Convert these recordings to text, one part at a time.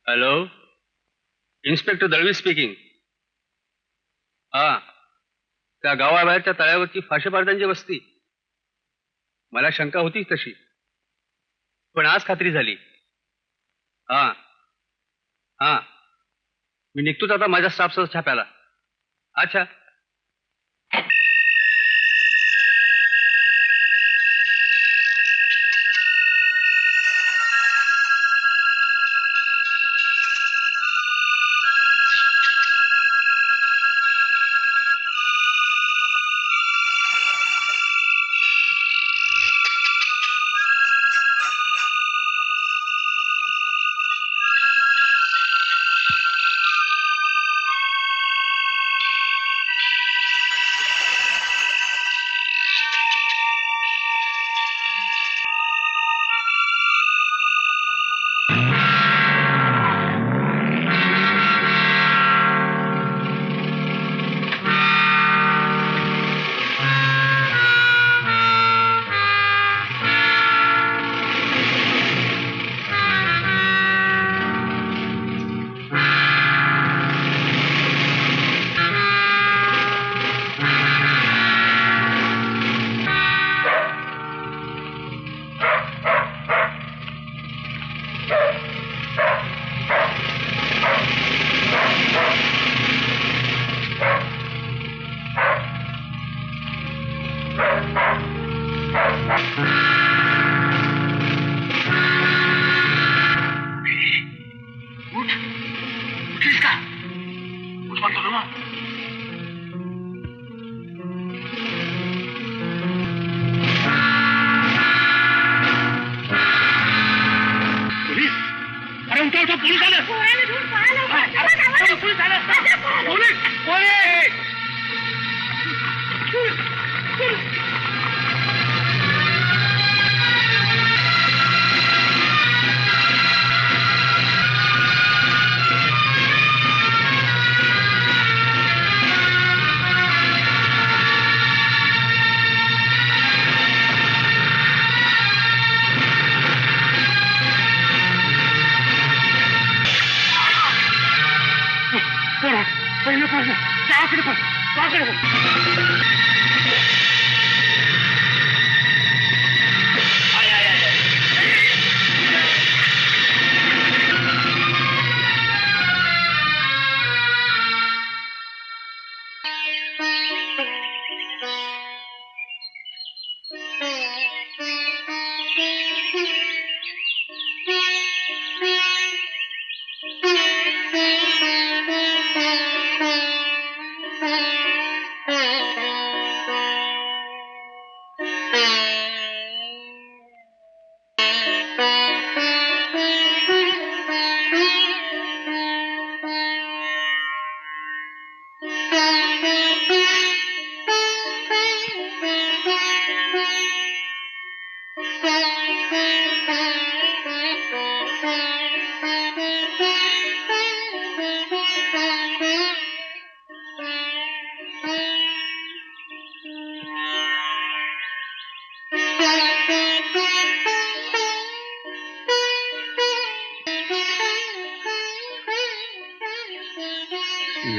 Hello, inspector Dalvi speaking. हा, त्या गावाबाहेरच्या तळ्यावरची फाशेबारदांची वस्ती. मला शंका होती तशी, पण आज खात्री झाली. हा हा, मी निघतोच आता माझ्या स्टाफसह छाप्याला. अच्छा.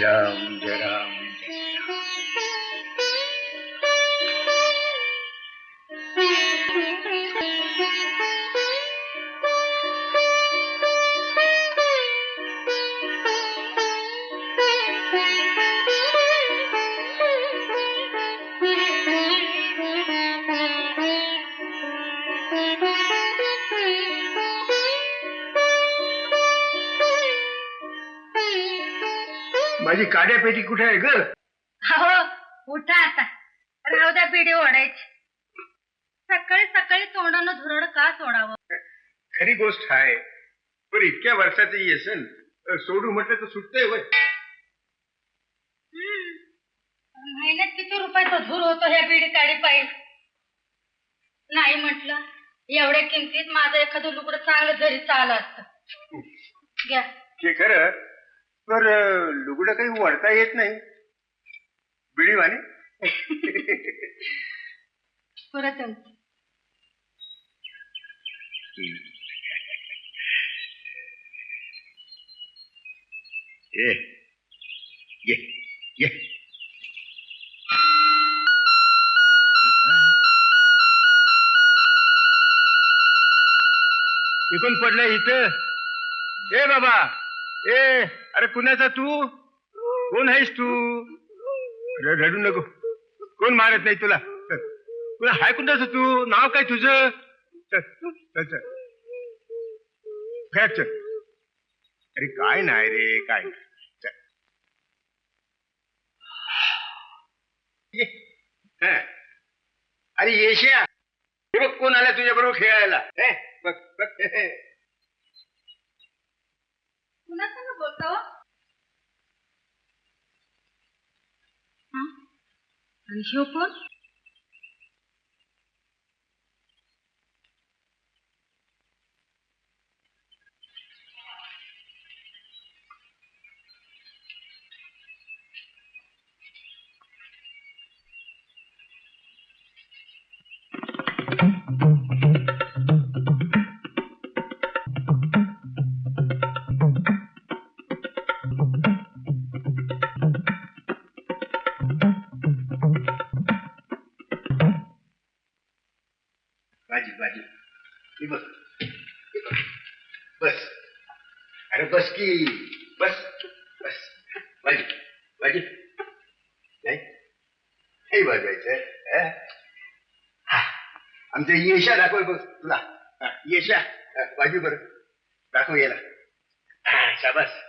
राम जय राम. माझी काड्या पेटी कुठे आहे ग? हो, उठा आता. राहू द्या बिडी ओढायची. सकाळी सकाळी तोंडानं धुरड का सोडावं? खरी गोष्ट आहे, पण इतक्या वर्षाचं येसन सोडू म्हटलं तर सुटतंय वय. महिन्यात किती रुपयाचा धूर होतो ह्या बिडी काडी पायी. नाही म्हटलं एवढ्या किमतीत माझं एखादं लुगडं चांगलं जरी चाललं असतं. घ्या. हे खरं, तर लुगडं काही वळता येत नाही बिडीवाने. परत ये ये ये इकून पडलंय इथं. ए बाबा, ए अरे कुणाचा तू? कोण आहेस तू? रडू नको, कोण मारत नाही तुला. तुला हाय कुणाचं तू? नाव काय तुझं? चल चल चल खेळ चल. अरे काय नाही रे, काय नाही. चल. हा. अरे येश्या, हे बघ कोण आला तुझ्या बरोबर खेळायला. बघ बघ. कुणाचं बोलतो? आणि शिव कोण? बाजी बाजी, हे बघ हे बघ. बस, अरे बस की, बस बस. बाजी बाजी नाही हे वाजवायचं. आमचं येशा दाखव बघ तुला. येशा बाजू बरं दाखव याला. शाबास.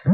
अरे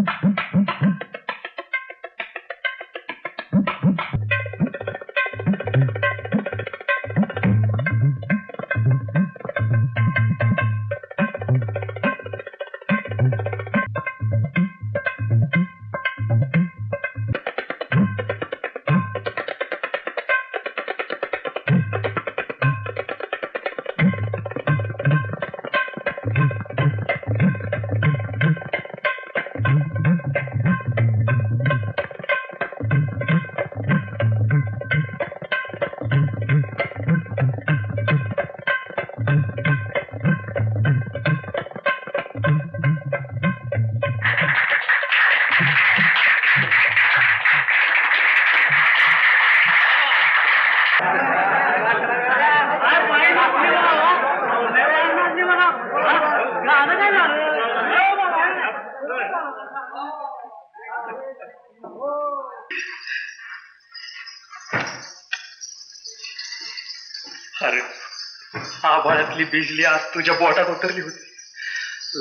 आभाळातली बिजली आज तुझ्या बोटात उतरली होती.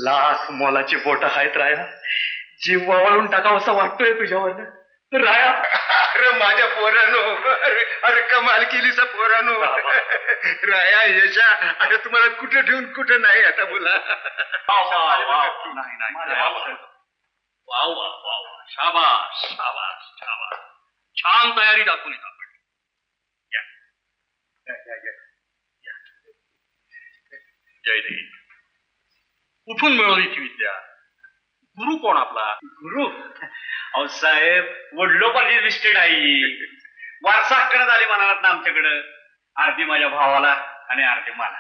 लाख मोलाची बोट आहेत राया. जीव वाळून टाकावं असं वाटतोय तुझ्यावर राया. अरे माझ्या पोरानो, अरे कमाल केली सा पोरानो. राया यशा, अरे तुम्हाला कुठे ठेवून कुठे नाही आता बोला. शाबास शाबास शाबास, छान तयारी दाखवून येत आपण. जय देव. कुठून मिळवली ती विद्या? गुरु कोण आपला? गुरु अहो साहेब, वडलोपार्जित इस्टेट आहे. वारसा हक्कानं झाली म्हणालात ना आमच्याकडं. अर्धी माझ्या भावाला आणि अर्धी मला.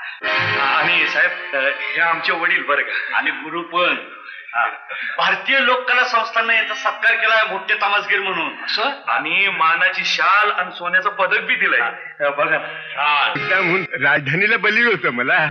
आणि साहेब हे आमचे वडील बरं का. आणि गुरु पण भारतीय लोककला संस्थांना यांचा सत्कार केलाय मोठे तमासगीर म्हणून. असं आणि मानाची शाल आणि सोन्याचं पदक बी दिलंय बघा. म्हणून राजधानीला बली होतं मला.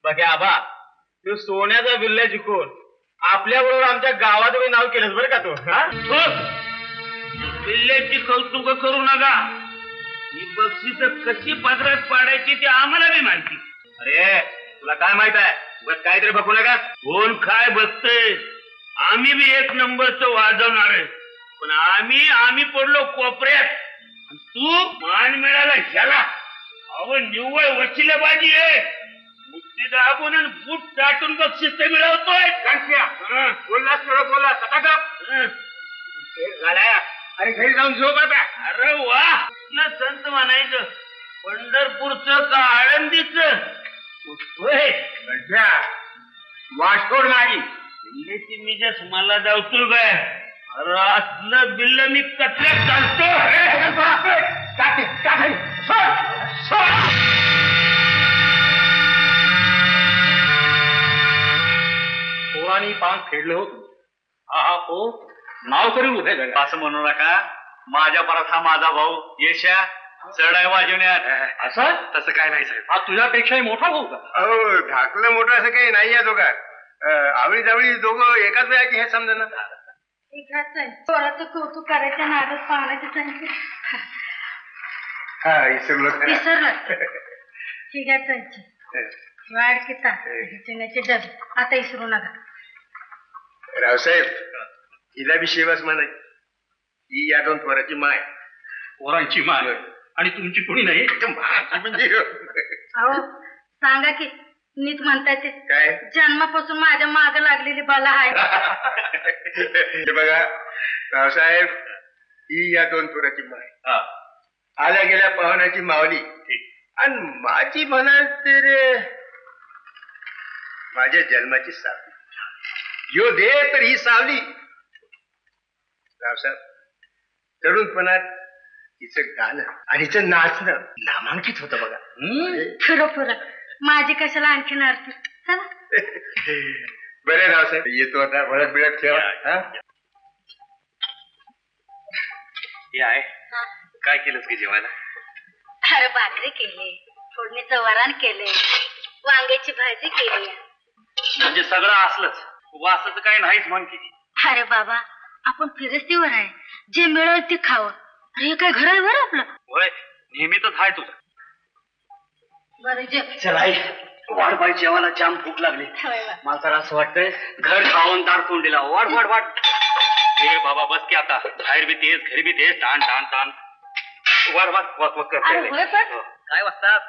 बघा आबा, तू सोन्याचा बिल्ला जिंकून आपल्या बरोबर आमच्या गावात नाव केलंस बरं का तू. किल्ल्याची कौतुक करू नका. ही बक्षीस कशी पदरात पाडायची ते आम्हाला बी माहिती. अरे तुला काय माहित आहे? बस काहीतरी बघू नका. कोण काय बघतय? आम्ही बी एक नंबरचं वाजवणार आहे. पण आम्ही पडलो कोपऱ्यात. तू मान मिळाला ह्याला. अहो निव्वळ वचिलेबाजी आहे. मुक्ती दाबून आणि बूट चाटून बक्षीस ते मिळवतोय. बोलला थोडं बोला आता. अरे घरी जाऊन झोप आता. अरे वा, कुठलं संत म्हणायचं? पंढरपूरचं का आळंदीचं? वास्कोड नाही दिल्लीची मी जस मला जावतो काय. अरे असलं बिल्ल मी कचऱ्यात घालतो. पोरांनी पान फेडलं होत. हा हो नाव करी उभे झाले. असं म्हणू नका. माझ्या परत हा माझा भाऊ येशा चढाई वाजवण्यात. असं तसं काय नाही साहेब. हा तुझ्यापेक्षाही मोठा भाऊ का? अहो धाकलं मोठं असं काही नाही या दोघात. आवळी जावळी दोघं एकाच वेळा हे समजा ना. पोराचं कौतुक करायच्या नादात पाहण्याचे सांगते. हा विसरलो. विसरलं. ठीक आहे. वाढ किता चिन्याचे डबे आता विसरू नका. रावसाहेब, हिला बी शेवाच म्हणाय. ही या दोन पोराची माय. पोरांची माय आणि तुमची कोणी नाही म्हणजे अहो सांगा की नीट म्हणताय ते. काय जन्मापासून माझ्या माग लागलेली बाला आहे. हे बघा रावसाहेब, ही या दोन पोराची माय. आल्या गेल्या पाहुण्याची मावली. आणि माझी म्हणाल तर माझ्या जन्माची सावली. यो दे तर ही सावली. रावसाहेब, तरुणपणात हिचं गाणं आणि हिचं नाचणं नामांकित होतं बघा. खरोखर माझी कशाला आणखीन अर्थ. चला बरे रावसाहेब, येतो आता. वळत बिळत ठेवा. हा? हे आहे काय केलंस की जेवायला? अरे भाकरी केली, फोडणीचं वरण केले, वांग्याची भाजी केली. म्हणजे सगळं असलंच, वासाचं काही नाहीच म्हण की. अरे बाबा, आपण फिरस्तीवर आहे, जे मिळेल ते खावं. अरे हे काय घर आहे बरं आपलं. होय, नेहमीच आहे तुझं. बरं जे चल आई, वाढ बाई, जेवायला जाम भूक लागली. मला तर असं वाटतंय घर खाऊन दार तोंडीला. वाढ वाढ वाढ. ए बाबा बस की आता, बाहेर बी तेच घरी बी तेच, ताण ताण ताण. वाढ वाढ वक वक अरे करते. होय पण काय वाजतात?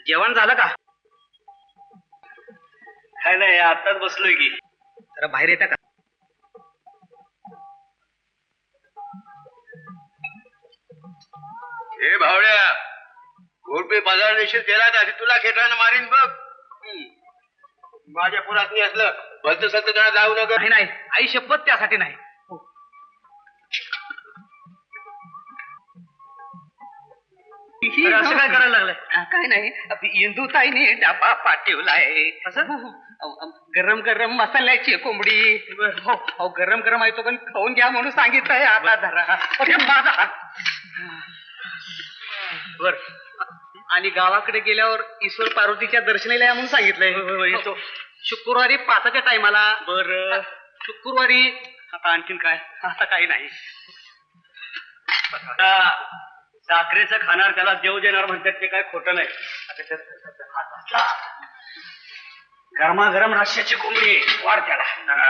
जेवण झालं का? काय नाही, आताच बसलोय की. जरा बाहेर येता का? हे भावड्या, घोडपे बाजार निश्चित केला का तुला खेटरानं मारीन बघ. माझ्या पुरात नाही असलं भलत सत्य त्यांना जाऊ नका. नाही नाही, आई शपथ त्यासाठी नाही. अरे असं काय करायला लागलंय? काय नाही, इंदुताईने डबा पाठवलाय. गरम गरम मसाल्याची कोंबडी. हो हो, गरम गरम आहे तो, पण खाऊन घ्या म्हणून सांगितलंय. आता धरा. अरे माझा हात. बर, आणि गावाकडे गेल्यावर ईश्वर पार्वतीच्या दर्शनाला या म्हणून सांगितलंय. येतो. शुक्रवारी 5च्या टायमाला. बर, शुक्रवारी. आता आणखीन काय? आता काही नाही. साखरेचं खाणार त्याला देव देणार म्हणतात, ते काय खोटं नाही. गरमागरम रश्श्याची कोंबडी, वाढ त्याला.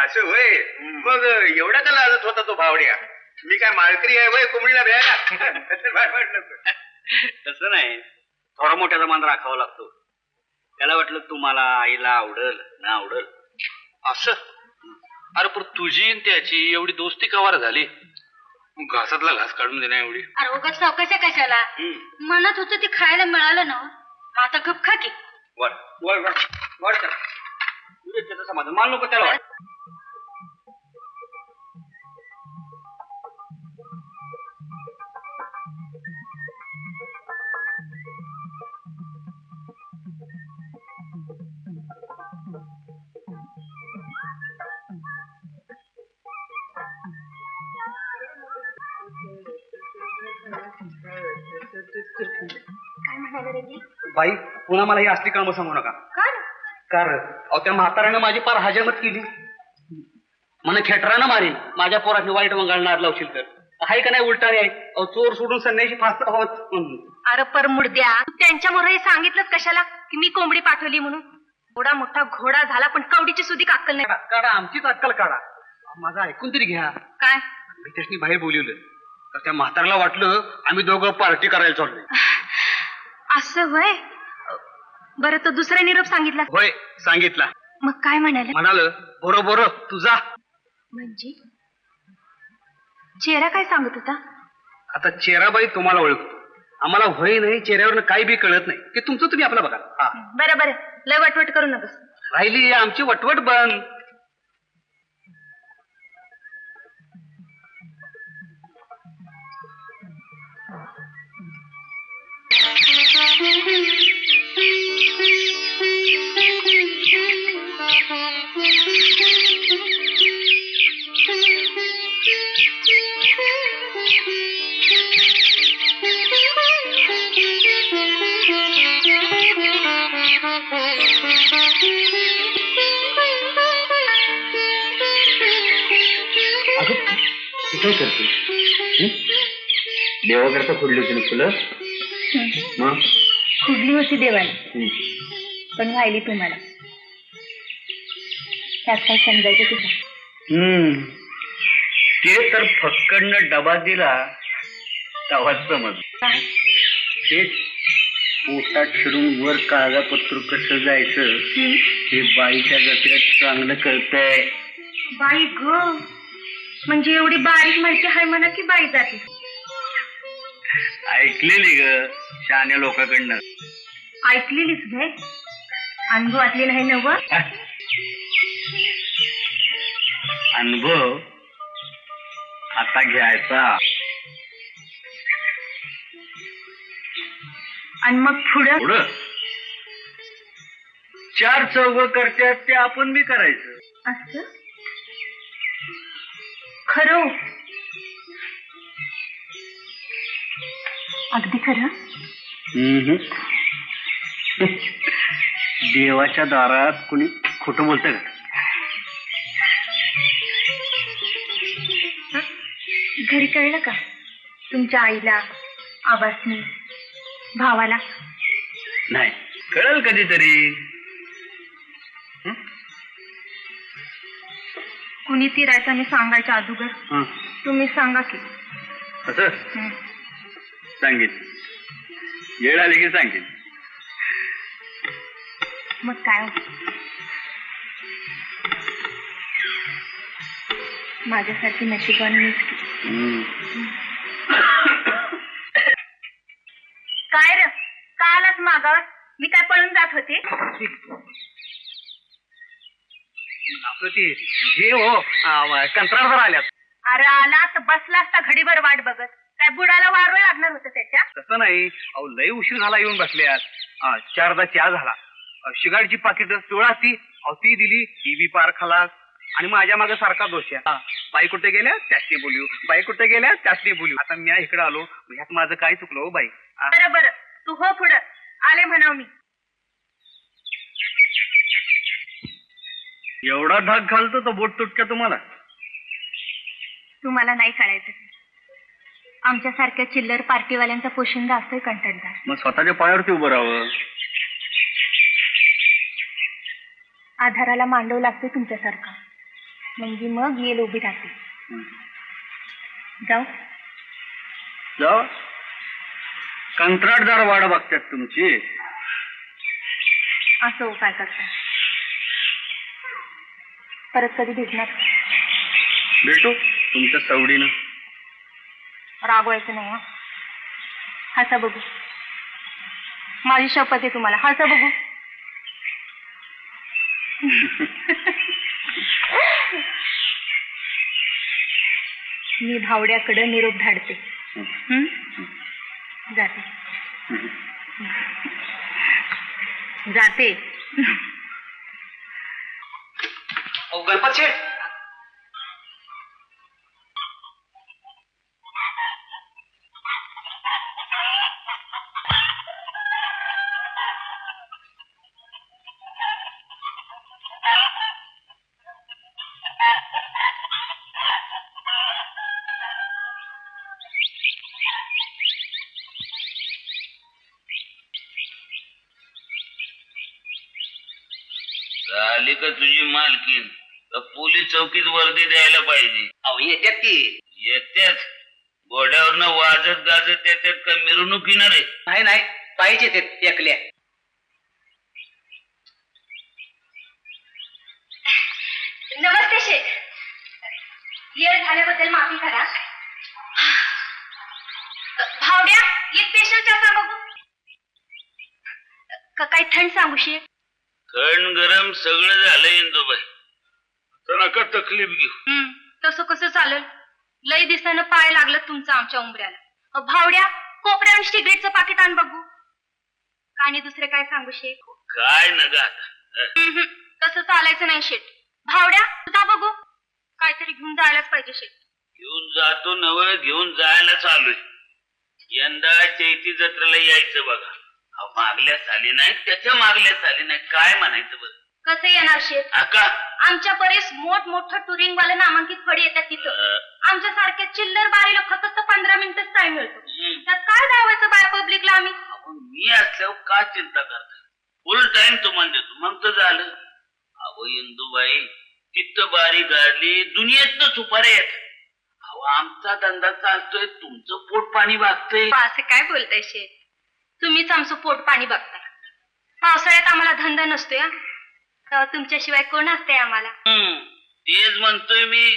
असं होय. मग एवढा का लाजत होता तो भावड्या? मी काय माळकरी आहे वय कोंबडीला भ्यायला? तसं नाही, थोडा मोठ्याचा मान राखावा लागतो. त्याला वाटलं तुम्हाला आईला आवडल ना आवडल असं. अरे पण तुझी आणि त्याची एवढी दोस्ती कवार झाली, घासातला घास काढून देण्या एवढी. अरे उगाच चौकशा कशाला. म्हणत होतं ते खायला मिळालं ना, मग आता गप खा की. वाढ वाढ वाढ वाढ त्याला. त्याचं समाधान मान नको त्याला. वाढ. काय म्हणाले रे? बाई, पुन्हा मला ही असली कामं सांगू नका. कारण अहो त्या म्हाताऱ्यानं माझी पार हजामत केली. मला खेटरानं मारेन, माझ्या पोराची वाईट वंगाळणार लावशील तर. आहे का नाही उलटाने आहे. अहो चोर सोडून संन्याशी फास्ट आहोत. अरे पर मुडद्या, त्यांच्यामुळे सांगितलं कशाला की मी कोंबडी पाठवली म्हणून. एवढा मोठा घोडा झाला पण कवडीची सुधी अक्कल नाही. काढा, आमचीच अक्कल काढा. माझं ऐकून तरी घ्या. काय मी त्याशी बाहेर बोलवलं तर त्या म्हाताऱ्याला वाटलं आम्ही दोघं पार्टी करायला चाललोय. असं होय. बरं, तो दुसरा निरोप सांगितला. होय, सांगितला. मग काय म्हणाले? म्हणाल बरोबर तुझा. म्हणजे चेहरा काय सांगत होता? आता चेहराबाई तुम्हाला ओळखतो, आम्हाला होय नाही चेहऱ्यावरनं काही बी कळत नाही. ते तुमचं तुम्ही आपलं बघा. हा, बरं बरं, लय वटवट करू नकोस. राहिली आमची वटवट बंद. काय करते? देवाकरता फोडली होती ना फुलं? मग खुडली होती देवाला, पण व्हायली तुम्हाला. त्यात काय समजायचं तुझं? ते तर फक्कडनं डबा दिला तवाच समज. तेच पोटात शिरून वर कागदपत्र कसं जायचं हे बाईच्या गतीत चांगलं कळतंय. बाई ग, म्हणजे एवढी बारीक माहिती आहे म्हणा की बाई जाते. ऐकलेली ग शहाण्या लोकांकडनं. ऐकलेलीच घे, अनुभवातली नाही नव. अनुभव आता घ्यायचा. आणि मग पुढं पुढं 4 चौघ करतात ते आपण बी करायचं. असं खरं अगदी खरं. देवाच्या दारात कुणी खोटं बोलतं का? घरी कळलं का तुमच्या आईला, आबासनी, भावाला? नाही, कळेल कधीतरी. कुणी फिरायचं आणि सांगायच्या अगोदर हं. तुम्ही सांगा की. असं सांगेन, वेळ आली की सांगेन. मग काय हो? माझ्यासाठी नशिबान मीच की. काय र का आलास मागावर? मी काय पळून जात होते? हे हो कंत्राटदार आल्यात. अरे आला तर बसला असता घडीभर वाट बघत. काय बुडाला वारोळ लागणार होतं त्याच्या? तसं नाही, अहो लय उशीर झाला येऊन बसल्यात. 4दा चहा झाला. शिगाडची पाकिट चोळा ती ती दिली, ती बी पार खालास. आणि माझ्या मागे सारखा दोष आहे. बाई कुठे गेल्या त्यासनी बोलू, बाई कुठे गेल्या त्यासनी बोलू. आता मी इकडे आलो, ह्यात माझं काय चुकलं हो बाई? बरं बरं, तू हो पुढं. आले म्हणाव मी. एवढा धाक घालतो तो बोट तुटक्या तुम्हाला? तुम्हाला नाही कळायचं. आमच्यासारख्या चिल्लर पार्टीवाल्यांचा पोशिंदा असतोय कंटकदार. मग स्वतःच्या पायावरती उभं राहावं. आधाराला मांडव लागते तुमच्यासारखा, म्हणजे मग येल उभी राहते. जाऊ जाऊ. कंत्राटदार वाढ बघतात तुमची. असं उपाय करता. परत कधी भेटणार? भेटू तुमच्या सवडीनं. रागवायचं नाही. हसा बघू. माझी शपथ आहे तुम्हाला. हसा बघू. मी भावड्याकडे निरोप धाडते. जाते जाते. गणपत शेठ, झाली का तुझी मालकीन? तर पोलीस चौकीत वर्दी द्यायला पाहिजे. अहो येतात की. येत्याच घोड्यावरनं वाजत गाजत येतात का मिरवणूक येणार आहे? नाही नाही, पाहिजे ते एकल्या. नमस्ते शेठ. लेट झाल्याबद्दल माफी करा. भावड्या एक स्पेशल चहा सांग बघू. काही थंड सांगू शेठ? थंड गरम सगळं झालं इंदुबाई. तर नका तकलीफ घेऊ. तसं कसं चालेल? लय दिसानं पाय लागलं तुमचं आमच्या उंबऱ्याला. भावड्या कोपऱ्यावर सिगरेटचं पाकिट आण बघू. आणि दुसरे काय सांगू शेठ? काय नका. तसं चालायचं नाही शेठ. भावड्या जा बघू. काहीतरी घेऊन जायलाच पाहिजे शेठ. घेऊन जातो नवं, घेऊन जायला चालूय. यंदा चैती जत्रेला यायचं बघा. मागल्या साली नाही, त्याच्या मागल्या साली नाही, काय म्हणायचं बरं? कसं येणार शेठ? आका आमच्या बरेच मोठमोठं टुरिंग वाले नामांकित फडी येतात तिथं. आमच्या सारख्या चिल्लर बारीला फक्त 15 मिनिटच टाइम मिळतो. त्यात काय दावायचं बाय पब्लिकला आम्ही? मी असल्यावर का चिंता करताय? फुल टाइम तुम्हाला देतो, मग तर झालं. अहो इंदुबाई, तिथं बारी गाडली दुनियेतनं सुपारे येत. अहो आमचा धंदा चालतोय, तुमचं पोट पाणी भागतंय. असं काय बोलताय शेठ? तुम्हीच आमचं पोट पाणी बघताय. पावसाळ्यात आम्हाला धंदा नसतोय. तेव्हा तुमच्याशिवाय कोण असते आम्हाला? तेच म्हणतोय मी.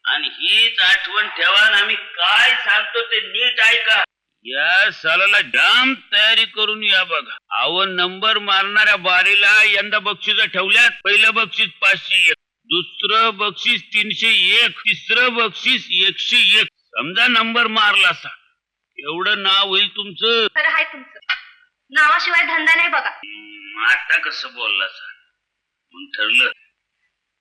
आणि हीच आठवण ठेवा. आम्ही काय सांगतो ते नीट ऐका. या सालाला जाम तयारी करून या बघा. अहो नंबर मारणाऱ्या बारीला यंदा बक्षीस ठेवल्यात. पहिलं बक्षीस 500, दुसरं बक्षीस 301, तिसरं बक्षीस 101. समजा नंबर मारला असा एवढं नाव होईल तुमचं. खरं आहे तुमचं, नावाशिवाय धंदा नाही बघा. आता कसं बोलला सा? मग ठरलं.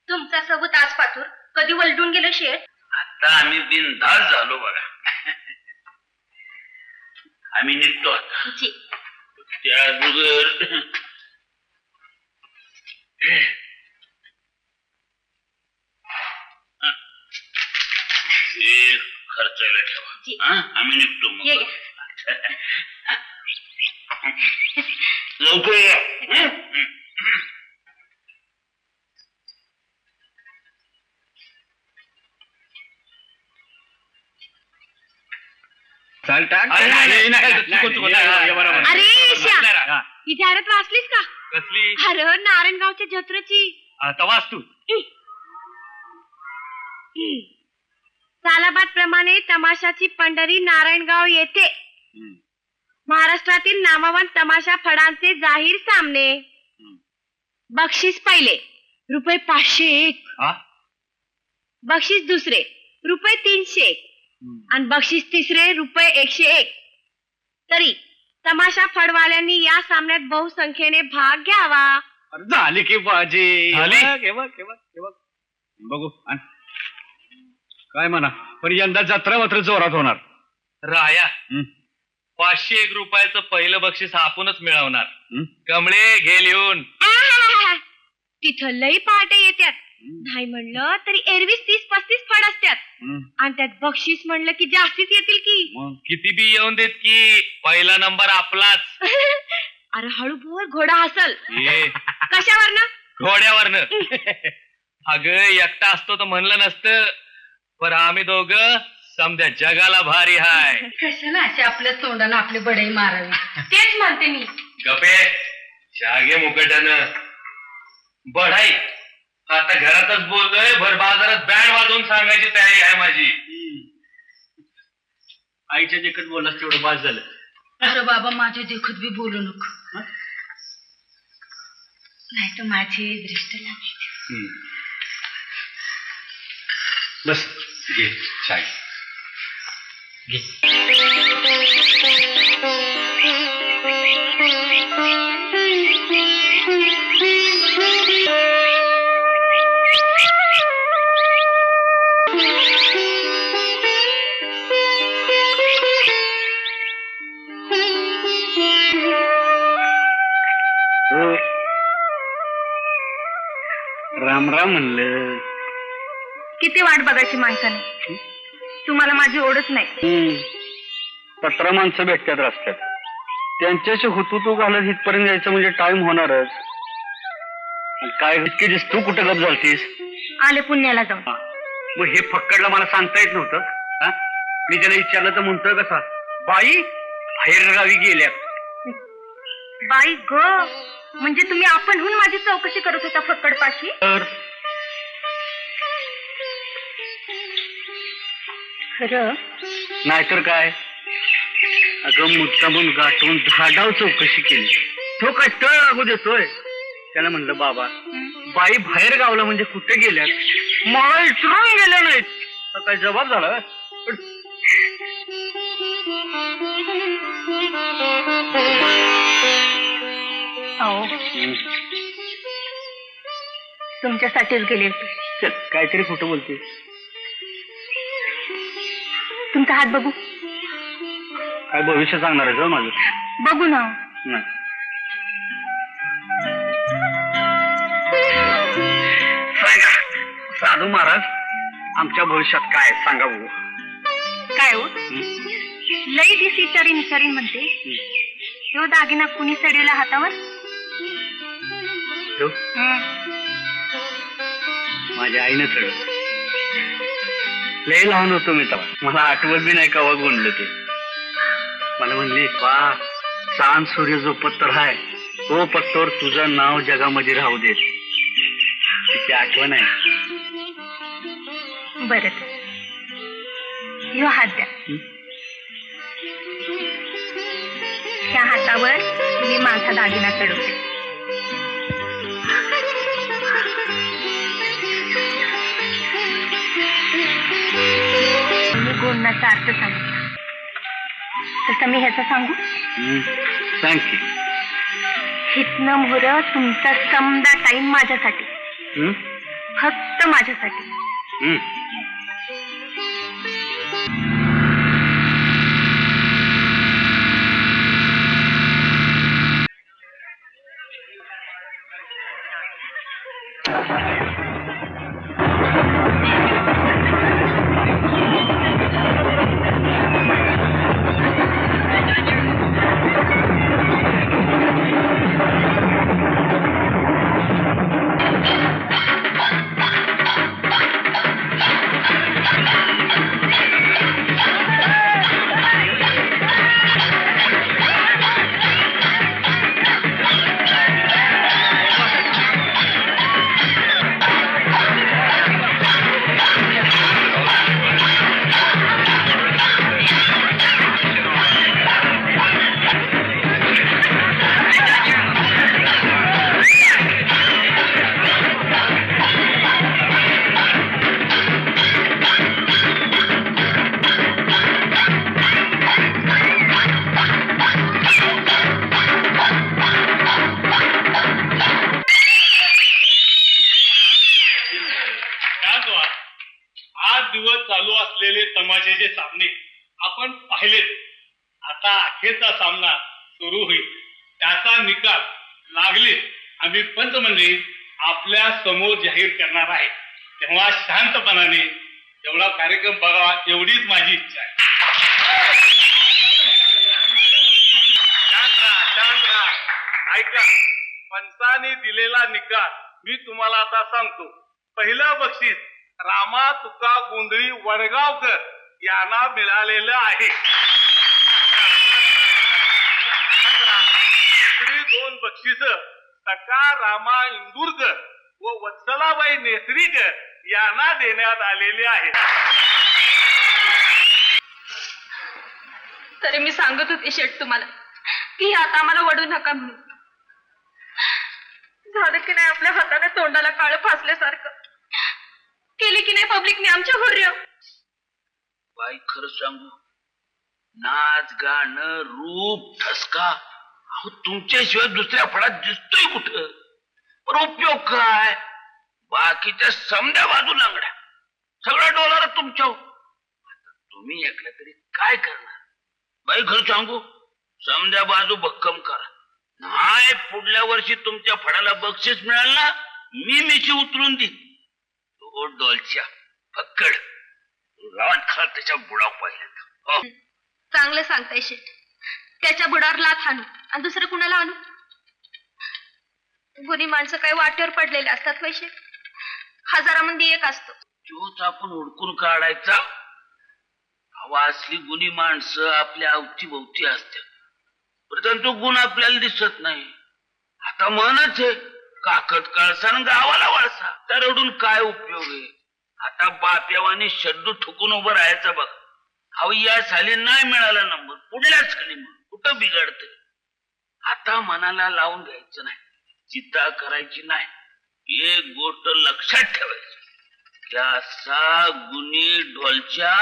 तुमचा सबूत आज पातूर कधी वलटून गेलं शेठ. आता आम्ही बिनधास्त झालो बघा. आम्ही निघतो आता. जी. त्याबरोबर खर्चायला जी. ठेवा. आम्ही निघतो मग. ये घ्या. लवकर या. चाल टाक. अरे नाही, नाही, चुकून, चुकून. नाही, बरोबर. अरे श्या, हा. ही जाहिरात वाचलीस का? कसली अरे नारायणगावच्या जत्रेची. तवास तू सालाबाद प्रमाणे तमाशाची पंढरी नारायणगाव येथे महाराष्ट्रातील नामवंत तमाशा फडांचे जाहीर सामने. बक्षीस पहिले ₹501, हा बक्षीस दुसरे ₹301 आणि बक्षीस तिसरे ₹101. तरी तमाशा फडवाल्यांनी या सामन्यात बहुसंख्येने भाग घ्यावा. अरे झाली की बाजी. झाली? बघू आण. काय म्हणा, पण यंदा जत्रा मात्र जोरात होणार. राया 501 रुपयाचं पहिलं बक्षीस आपणच मिळवणार. कमळे घे लिहून. आहाहाहा. तिथं लई पहाटे येत्यात. नाही म्हणलं तरी एरवीच 30-35 फड असतात. आणि त्यात बक्षीस म्हणलं की जास्तीच येतील की. किती बी येऊन देत की पहिला नंबर आपलाच. अरे हळू बोल, घोडा हसल. ये कशावरनं? घोड्यावरनं. अगं एकटा असतो तर म्हणलं नसतं, पण आम्ही दोघं समध्या जगाला भारी हाय. कशाला असे आपल्या तोंडानं आपले बडई मारावी. तेच म्हणते मी. गपे शागे मुकट्यानं बढाई. आता घरातच बोललोय, भर बाजारात बँड वाजवून सांगायची तयारी आहे माझी. आईच्या देखत बोललास तेवढं बाद झालं. अरे बाबा माझ्या देखत बी बोलू नको, नाही तर माझी दृष्ट लागेल. बस घे चाय घे. राम राम म्हणलं. किती वाट बघायची माणसाने. तुम्हाला माझी ओढच नाही. 17 माणसं भेटतात रस्त्यात, त्यांच्याशी हुतुतू घालत इथपर्यंत यायचं म्हणजे टाइम होणारच. काय इतकी दिस तू कुठं गप झालतीस? आले पुण्याला जाऊन. मग हे फक्कडला मला सांगता येत नव्हतं. हा, मी त्याला विचारलं तर म्हणतोय कसा, बाई बाहेरगावी गेल्या. बाई ग, म्हणजे तुम्ही आपणहून माझी चौकशी करत होता फक्कडपाशी? तर खरं? नाहीतर काय, अगं मुद्दामून गाठून धाडाव चौकशी केली. तो काय तळ लागू देतोय. त्याला म्हणलं बाबा बाई बाहेर गावला म्हणजे कुठे गेल्या, मला विचारून गेल्या नाहीत. तर काय जबाब झाला. तुमच्यासाठीच गेले होते. काहीतरी खोटं बोलते. तुमचा हात बघू. काय भविष्य सांगणार आहे माझं? बघू ना. नाही. सांगा साधू महाराज, आमच्या भविष्यात काय सांगा बघू. काय हो, लई दिसी चरीन चरीन म्हणते. तो दागिना कुणी चढवला हातावर? तो माझ्या आईनं चढवलं. लय लहान होतो मी तेव्हा, मला आठवत बी नाही कवा गोंडलं ते. मला म्हणली वा चांद सूर्य जो पत्तर आहे तो पत्तर तुझं नाव जगामध्ये राहू देत. तिची आठवण आहे. बर, ह्यो हात द्या. त्या हातावर मी माझा दागिना चढवते. जीवनाचा अर्थ सांगितला. तसं मी ह्याचं सांगू? थँक्यू. हितनं मोहर तुमचा समदा टाइम माझ्यासाठी, फक्त माझ्यासाठी. तमाशाचे सामने आपण पाहिलेत. आता अखेरचा सामना सुरू होईल. त्याचा निकाल लागले आम्ही पंचमंडळी आपल्या समोर जाहीर करणार आहे. तेव्हा शांतपणाने एवढा कार्यक्रम बघावा एवढीच माझी इच्छा आहे. शांत राहा. ऐका, पंचाने दिलेला निकाल मी तुम्हाला आता सांगतो. पहिलं बक्षीस रामा तुका गोंधळी वडगावकर यांना मिळालेलं आहे. दुसरी 2 बक्षीस सका रामा इंदुरकर व वत्सलाबाई नेसरीकर यांना देण्यात आलेले आहेत. तरी मी सांगत होते शेठ तुम्हाला की आता आम्हाला वडू नका म्हणून. झालं की नाही आपल्या हाताने तोंडाला काळं फासल्यासारखं केली की नाही पब्लिकने आमच्या हुर्य. बाई खरं सांगू, नाच गाणं रूप ठसका अहो तुमच्याशिवाय दुसऱ्या फळात दिसतोय कुठं? पण उपयोग काय? बाकीच्या समद्या बाजू लांगड्या सगळं डॉलर तुमच्या. आता तुम्ही एकल्या तरी काय करणार? बाई खरं सांगू, समद्या बाजू भक्कम करा. नाही पुढल्या वर्षी तुमच्या फळाला बक्षीस मिळाल ना, मी मिशी उतरून देईन. तो डॉलच्या फक्कड रात खा त्याच्या बुडाव पाहिजे. चांगलं सांगताय शेठ. त्याच्या बुडावर लाथ आणू आणि दुसरं कुणाला आणू? गुणी माणसं काही वाटेवर पडलेले असतात पैसे. हजारामध्ये एक असतो. तोच आपण हुडकून काढायचा. हवा असली गुणी माणसं आपल्या अवतीभोवती असतात, परंतु गुण आपल्याला दिसत नाही. आता म्हणच आहे, काकत कळसा आणि गावाला वळसा. तर रडून काय उपयोग आहे? आता बाप्यावानी शड्डू ठुकून उभं राहायचं बघ. अहो या साली नाही मिळाला नंबर, पुढल्याच खाली मग कुठं बिघडते. आता मनाला लावून घ्यायचं नाही, चिंता करायची नाही. एक गोष्ट लक्षात ठेवायची, त्याचा गुणी ढोलच्या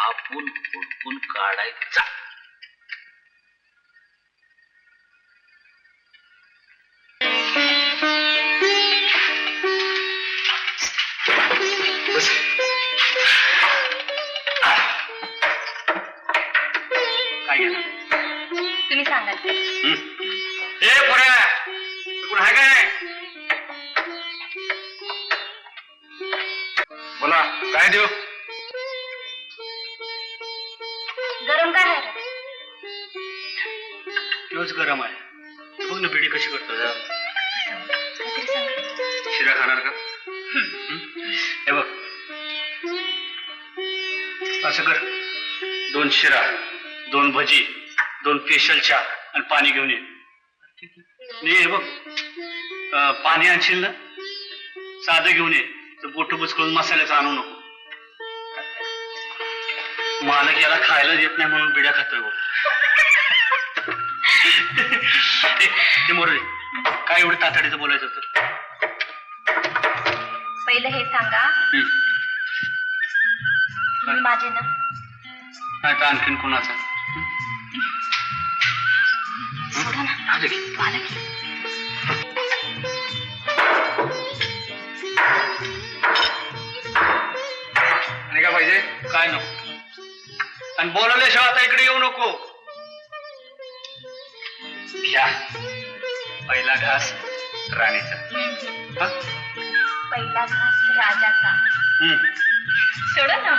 आपण हुडकून काढायचा. तुम्ही सांगाल ते. बोला, काय देऊ? गरम काय आहे? तोच गरम आहे. बघ ना बिडी कशी करतो. काहीतरी सांगा. शिरा खाणार का? हे बघ, असं कर, 2 शिरा, 2 भजी, 2 स्पेशल चहा आणि पाणी घेऊन ये. हे बघ, पाणी आणशील ना साधं घेऊन ये. तर बोट बुचकळून मसाल्याचं आणू नको. मालक याला खायला देत नाही म्हणून बिड्या खातोय बघ. ते मोरे, काय एवढं तातडीचं बोलायचं होतं? पहिलं हे सांगा, तुम्ही माझे ना नाही तर आणखीन कुणाचा? सोडा ना. आलं की. आलं की. आणि काय पाहिजे? काय नको. आणि बोलवल्याशिवाय आता इकडे येऊ नको. घ्या पहिला घास राणीचा. हा? पहिला घास राजाचा. सोडा ना.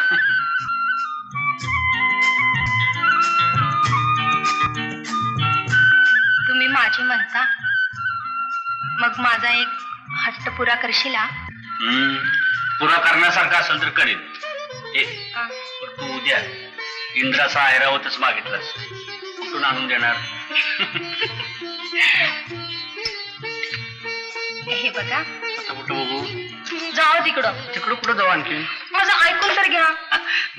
तुम्ही माझी म्हणता मग माझा एक हट्ट पुरा करशील हा? पुरा करण्यासारखा असेल तर करेन. पण तू उद्या इंद्राचा ऐरावतच मागितलास, कुठून आणून देणार? हे बघा, आता कुठं बघू? जाओ तिकडं. तिकडं कुठं जाऊ आणखी? माझं ऐकून तर घ्या.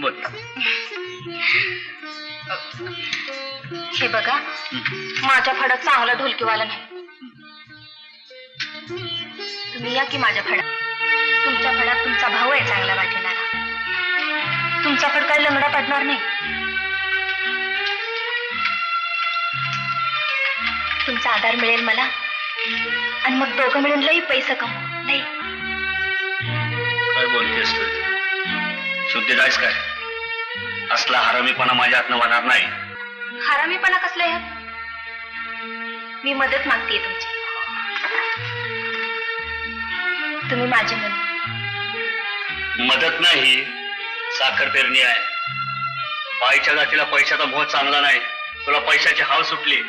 बोल. हे बघा, माझ्या फडात चांगला ढोलकीवाला नाही. तुम्ही या की माझ्या फडात. तुमच्या फडात तुमचा भाऊ आहे चांगला वाटेणारा. तुमचा फड काही लंगडा पडणार नाही. तुमचा आधार मिळेल मला, आणि मग दोघं मिळून लई पैसे कमवू. लई. काय बोलतेस तू? शुद्धी जायस काय? असला हरामीपणा माझ्या हातनं होणार नाही. हरामीपणा कसला आहे? मी मदत मागतेय तुमची. तुम्ही माझी मदत नाही, साखर पेरणी आहे. बाईच्या जातीला पैशाचा मोह चांगला नाही. तुला पैशाची हाव सुटली.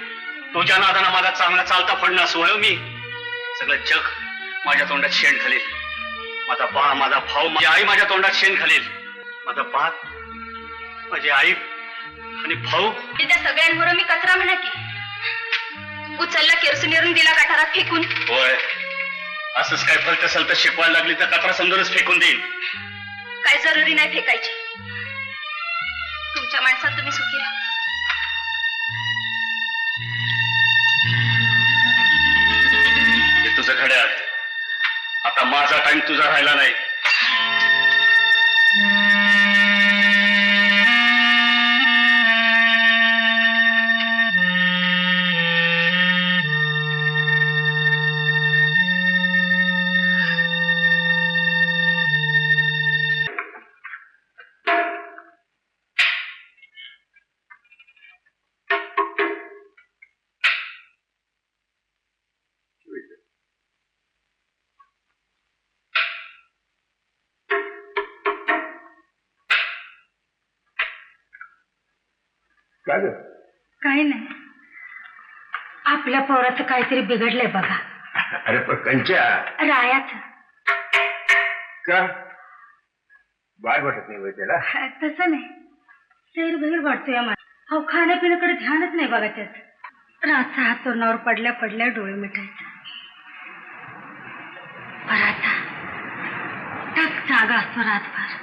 तुझ्या नादानं माझा चांगला चालता पडणं सोय मी. सगळं जग माझ्या तोंडात शेण घालेल. माझा बा, माझा भाऊ, माझी आई माझ्या तोंडात शेण घालेल. माझा बा, माझी आई आणि भाऊ. त्या सगळ्यांबरोबर मी कचरा म्हणा की. उचलला केरोसिनीवरून दिला गटारात फेकून. होय, असंच काय फलत असेल तर शिकवायला लागली तर कचरा समजूनच फेकून देईल. काय जरुरी नाही फेकायची. तुमच्या माणसात तुम्ही सुखी राहा. हे तुझं घड्याळ. आता माझा टाइम तुझा राहिला नाही. काही नाही, आपल्या पोराचं काहीतरी बिघडलंय बघा. अरे पण कंच्या रायाच का बाळ वाटत नाही होय त्याला? तसं नाही, सैर बहीर वाटतोय मला. अहो, खाण्यापिण्याकडे ध्यानच नाही बघा त्याच. रातचा हात तोंडावर पडल्या पडल्या डोळे मिटायचं. पर आता टक जागा असतो रातभर.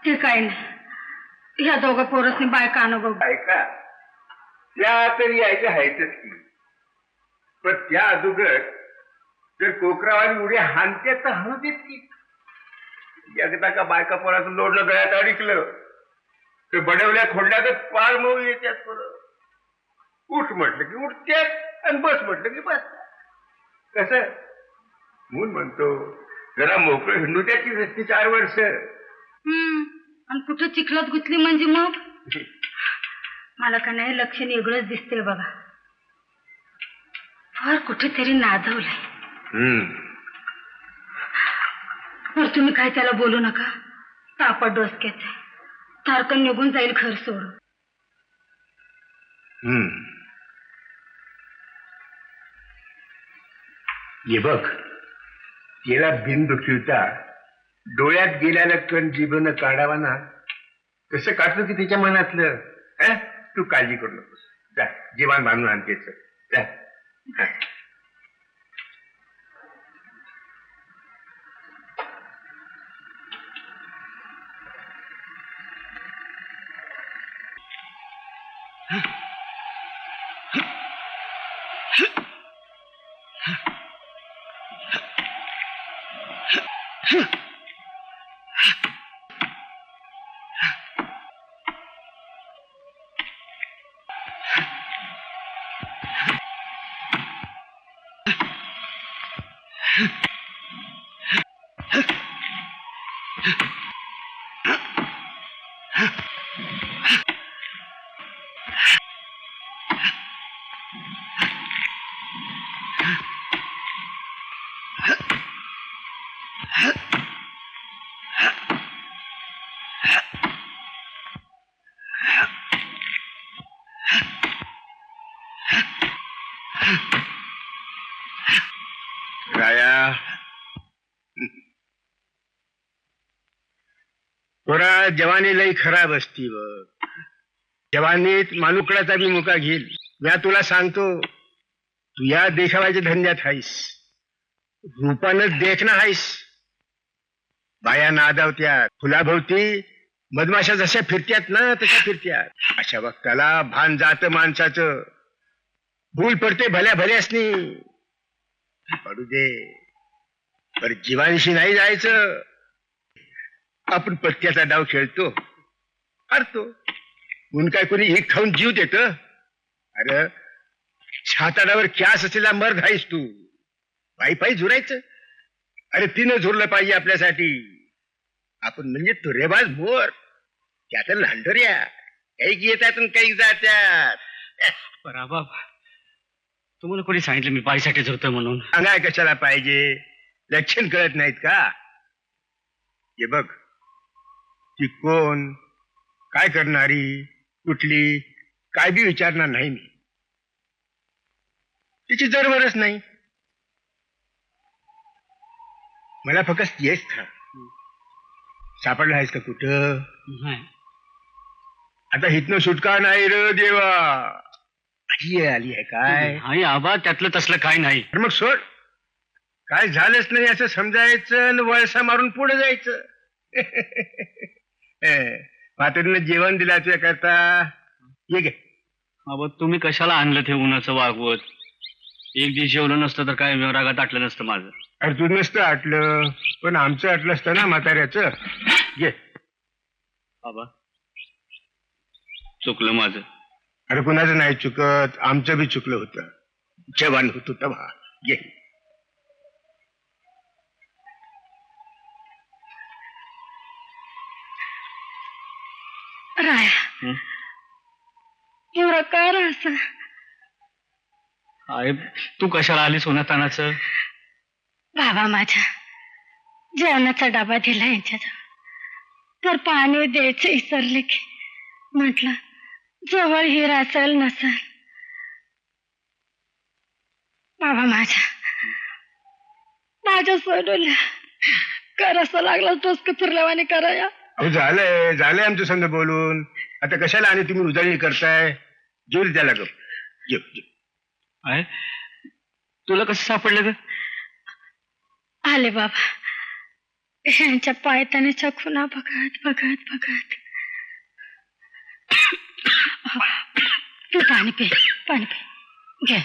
ते काही नाही, ह्या दोघं पोरसनी बायका अनुभव. ऐका, त्या तरी ऐका आहेतच की, पण त्या अगोदर जर कोकरावाली उड्या हानते तर हाणू देत की. एकदा का बायका पोराचं लोडलं गळ्यात अडकलं तर बडवल्या खोडल्या तर पार मऊ येत्यात पोरं. उठ म्हटलं की उठत्यात आणि बस म्हटलं की बस. कसं म्हणून म्हणतो जरा मोकळं हिंडू द्या की रस्ती 4 वर्ष. आणि कुठं चिखलात गुतली म्हणजे मग मला का नाही लक्षण वेगळंच दिसतंय बघा. फार कुठेतरी नादवलंय. तर तुम्ही काय त्याला बोलू नका. तापट डोसक्याच आहे, तारकन निघून जाईल घर सोडून. ये बघ, तिला बिन दुखवता डोळ्यात गेल्याला कण जीभनं काढावा ना, कसं काढतो की तिच्या मनातलं. तू काळजी करू नकोस. जा जेवण बांधून आणतेच. जा. राया पोरा जवानी लई खराब असती व जवानीत मानुकडाचा बी मुका घेईल. मी तुला सांगतो तू या देखावाच्या धंद्यात हायस, रूपानच देखना हायस. बाया नादावत्या फुलाभोवती मधमाशा जशा फिरत्यात ना तशा फिरत्यात. अशा वक्ताला भान जात माणसाचं. भूल पडते भल्या भल्यासनी. पडू दे पर जीवांशी नाही जायचं. आपण पत्त्याचा डाव खेळतो, हरतो. म्हणून काय कोणी एक खाऊन जीव देत. अरे छाताडावर क्यास असलेला मर्द आहेस तू. पायी पायी झुरायचं. अरे तिनं झुरलं पाहिजे आपल्यासाठी. आपण म्हणजे तो रेबाज मोर, त्यात लांडोऱ्या काही येतात आणि काही जात्यात. बराबर, तुम्हाला कोणी सांगितलं मी पायीसाठी झुरतोय म्हणून? सांगाय कशाला पाहिजे? लक्षण कळत नाहीत का? हे बघ, ती कोण, काय करणारी, कुठली, काय बी विचारणार नाही मी. तिची जरवरच नाही. मला फक्त येस था. सापडला आहेस का कुठं? नाही. आता हितनं सुटका नाही र देवा. अशी आली आहे काय? आणि आबा त्यातलं तसलं काय नाही. तर मग सोड. काय झालंच नाही असं समजायचं आणि वळसा मारून पुढे जायचं. म्हातारीनं जेवण दिला तुझ्या करता. ये गे. आबा तुम्ही कशाला आणलं ते उन्हाचं वागवत? एक दिवस जेवलं नसतं तर काय रागात आटलं नसतं माझं. अरे तू नसतं आटलं, पण आमचं आटलं असतं ना म्हाताऱ्याचं. घे. आबा चुकलं माझं. अरे कुणाचं नाही चुकत, आमचं बी चुकलं होतं. जेवण होत तेव्हा. घे. राया एवढा काय असं? साहेब तू कशाला आलीस उन्हातानाचं? बाबा माझ्या जेवणाचा डबा दिला यांच्याजवळ, तर पाणी द्यायचं विसरले की म्हटलं जवळ हिर असेल नसेल. बाबा माझ्या सोडूला करायचं लागलं टोचक फिरल्यावाने कराया. अहो झालंय झालंय आमचं संग बोलून. आता कशाला आणि तुम्ही उजळणी करताय? जेव त्याला गप. जेव जेव. आहे तुला कसं सापडलं ग? आले बाबा यांच्या पायतानेच्या खुणा बघत बघत बघत. तू पाणी पे घे.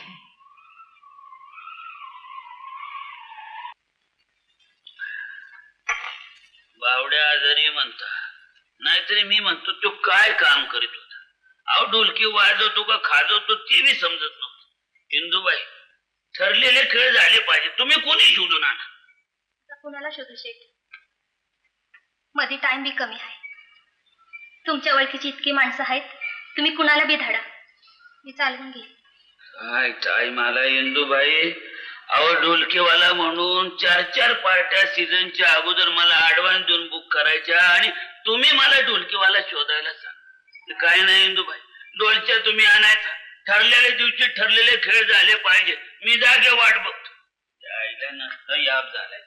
बावड्या आजारी म्हणता, नाहीतरी मी म्हणतो तो काय काम करीत होता. अहो ढोलकी वाजवतो का खाजवतो ते बी समजत नव्हतं. इंदुबाई ठरलेले खेळ झाले पाहिजे. तुम्ही कोणी शोधून आणा. कुणाला शोधू शेठ? मध्ये टाइम बी कमी आहे. तुमच्या ओळखीची इतकी माणसं आहेत, तुम्ही कुणाला बी धाडा, मी चालवून घेईन. काय टाइम आला इंदुबाई. अहो ढोलकीवाला म्हणून 4-4 पार्ट्या सीझनच्या अगोदर मला ऍडव्हान्स देऊन बुक करायच्या आणि तुम्ही मला ढोलकीवाला शोधायला सांग. काय नाही इंदुबाई, ढोलच्या तुम्ही आणायचा. ठरलेल्या दिवशी ठरलेले खेळ झाले पाहिजे. मी जागे वाट बघतो. आईला नसतं याप झालाय.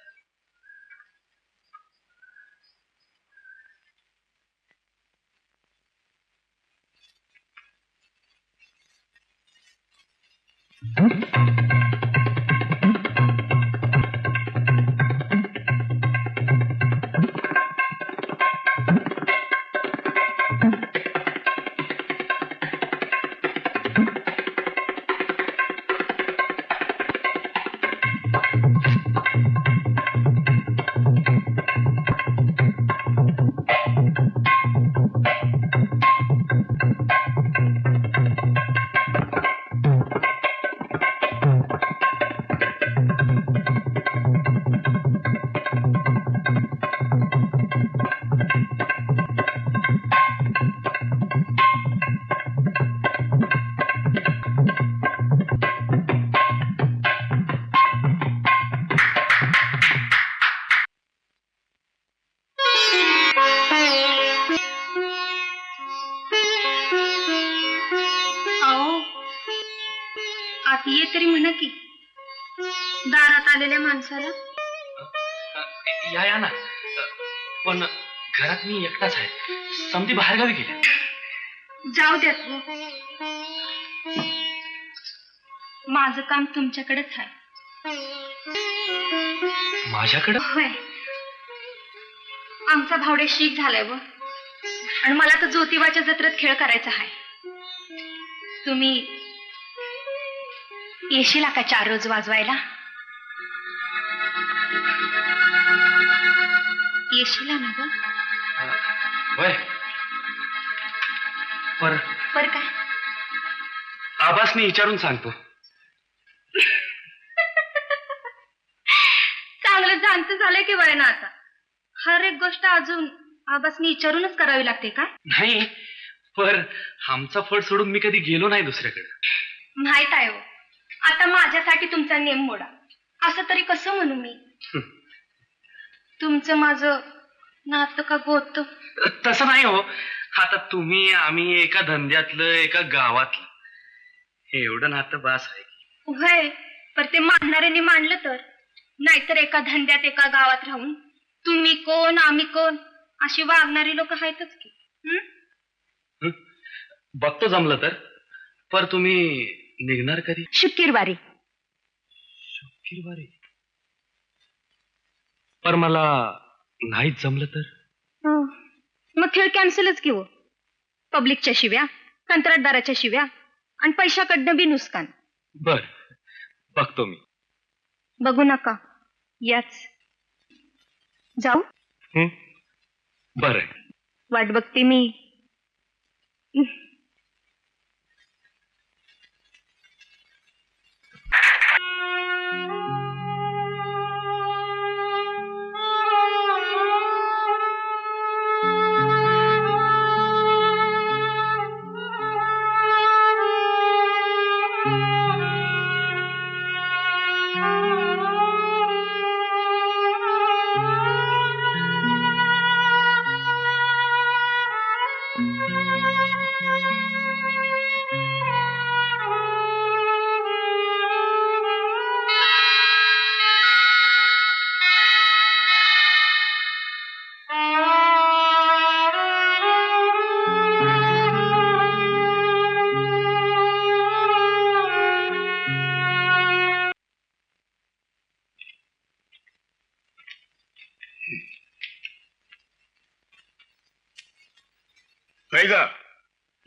आत ये तरी म्हणा की. दारात आलेल्या माणसाला. या ना. पण घरात मी एकटाच आहे. समधी बाहेरगावी गेले. जाऊ द्यात वो. माझं काम तुमच्याकडेच आहे. माझ्याकडं? होय. आमचा भावडे शीक झालाय व. आणि मला तर ज्योतिबाच्या जत्रेत खेळ करायचा आहे. तुम्ही येशील का 4 रोज वाजवायला? येशील ना ग? होय. पर काय? आबासनी विचारून सांगतो. चांगलं जाणतं झालंय की वय ना आता. हर एक गोष्ट अजून आबासनी विचारूनच करावी लागते का? नाही, पर आमचा फड सोडून मी कधी गेलो नाही दुसऱ्याकडे. माहित आहे हो. आता माझ्यासाठी तुमचा नेम मोडा असं तरी कसं म्हणू मी? तुमचं माझं नातं का गोत? तसं नाही हो. आता तुम्ही आम्ही एका धंद्यातलं, एका गावातलं, एवढं नातं बास आहे. होय, पर ते मानणाऱ्यांनी मानलं तर. नाहीतर एका धंद्यात एका गावात राहून तुम्ही कोण आम्ही कोण अशी वागणारी लोक आहेतच की. बघतो जमलं तर. पर तुम्ही निघणार कधी? शुक्रवारी. शुक्रवारी? पर मला नाहीच जमलं तर? मग खेळ कॅन्सलच घेऊ. पब्लिकच्या शिव्या, कंत्राटदाराच्या शिव्या आणि पैशाकडनं बी नुकसान. बर, बघतो मी. बघू नका, याच. जाऊ? बर. वाट बघते मी. होय ग,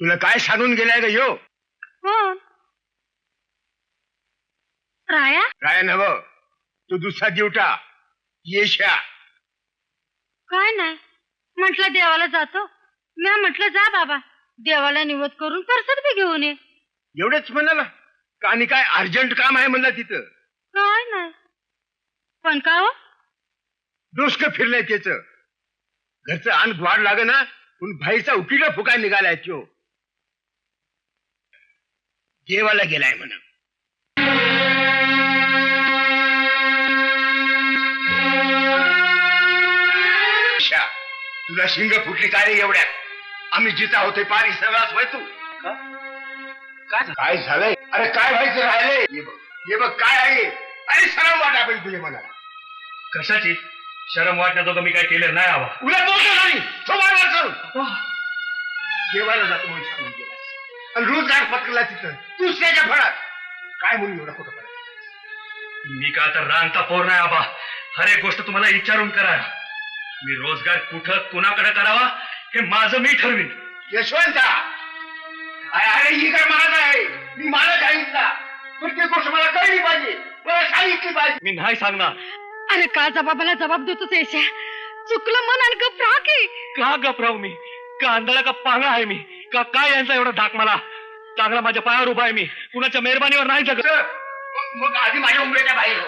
तुला काय सांगून गेलाय ग यो? राया? काय नव, तू दुसरा दिवटा येशा. काय नाही म्हटलं देवाला जातो. मी म्हटलं जा बाबा, देवाला निवद करून परसत बी घेऊन ये. एवढेच म्हणाला का? आणि काय अर्जंट काम आहे म्हणला तिथं? काय नाही. पण का हो? डोसकं फिरलंय त्याच. घरचं अन्न वाढ लाग ना, पण भाईचा उकिला फुकाय निघालाय तो. देवाला गेलाय म्हणा. तुला शिंग फुटली काय रे एवढ्यात? आम्ही जिता होते पारी सगळाच व्हाय तू. काय झालंय? अरे काय व्हायचं राहिलंय? हे बघ काय आहे. अरे शरम वाटा पाहिजे तुझे मला. कशाची शरम वाटण्याजोगं मी काय केलं नाही आबा. उलट बोलतो नाही करून देवाला जातो म्हणून सांगून गेला आणि रोजगार पकडला तिथं दुसऱ्याच्या फळात. काय म्हणून एवढा खोटं पडा? मी का तर रांगता पोर नाही आबा. हर एक गोष्ट तुम्हाला विचारून करा. मी रोजगार कुठं कुणाकडे करावा हे माझं मी ठरवीन. यशवंता, अरे ही काय माझा आहे. मी मला सांगितला प्रत्येक गोष्ट मला कळली पाहिजे, मला सांगितली पाहिजे. मी नाही सांगणार. अरे का जबाबाला जबाब देतोच याच्या? चुकलं मन आणि गप राहा की. का गपराव मी? का आंधळा का पांगळा आहे मी? का काय यांचा एवढा धाक मला? चांगला माझ्या पायावर उभा आहे मी. कुणाच्या मेहरबानीवर नाही जगत. मग आधी माझ्या उमरेच्या बाहेर हो.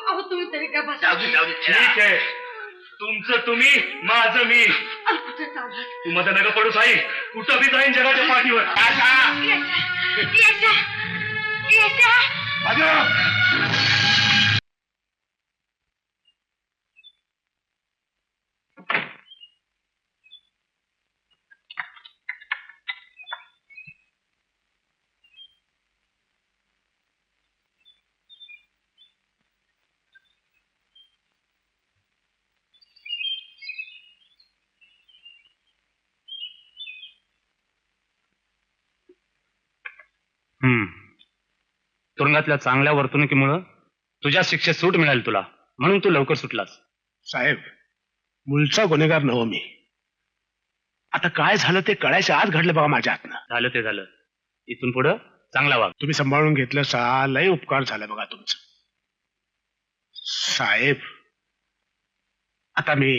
अहो तुम्ही तरी का बसा. जाऊ दे. ठीक आहे, तुमचं तुम्ही माझं मी. कुठे चालला? तू मध्ये नका पडू साई. कुठं बी जाईन जगाच्या पाठीवर. तुरुंगातल्या चांगल्या वर्तणुकीमुळं तुझ्या शिक्षेत सूट मिळाली तुला, म्हणून तू लवकर सुटलास. साहेब, मूळचा गुन्हेगार नव्ह मी. आता काय झालं ते कळायच्या आत घडलं बघा माझ्या हातनं. झालं ते झालं. इथून पुढं चांगला वाग. तुम्ही सांभाळून घेतलं सा, लय उपकार झाला बघा तुमचं. साहेब, आता मी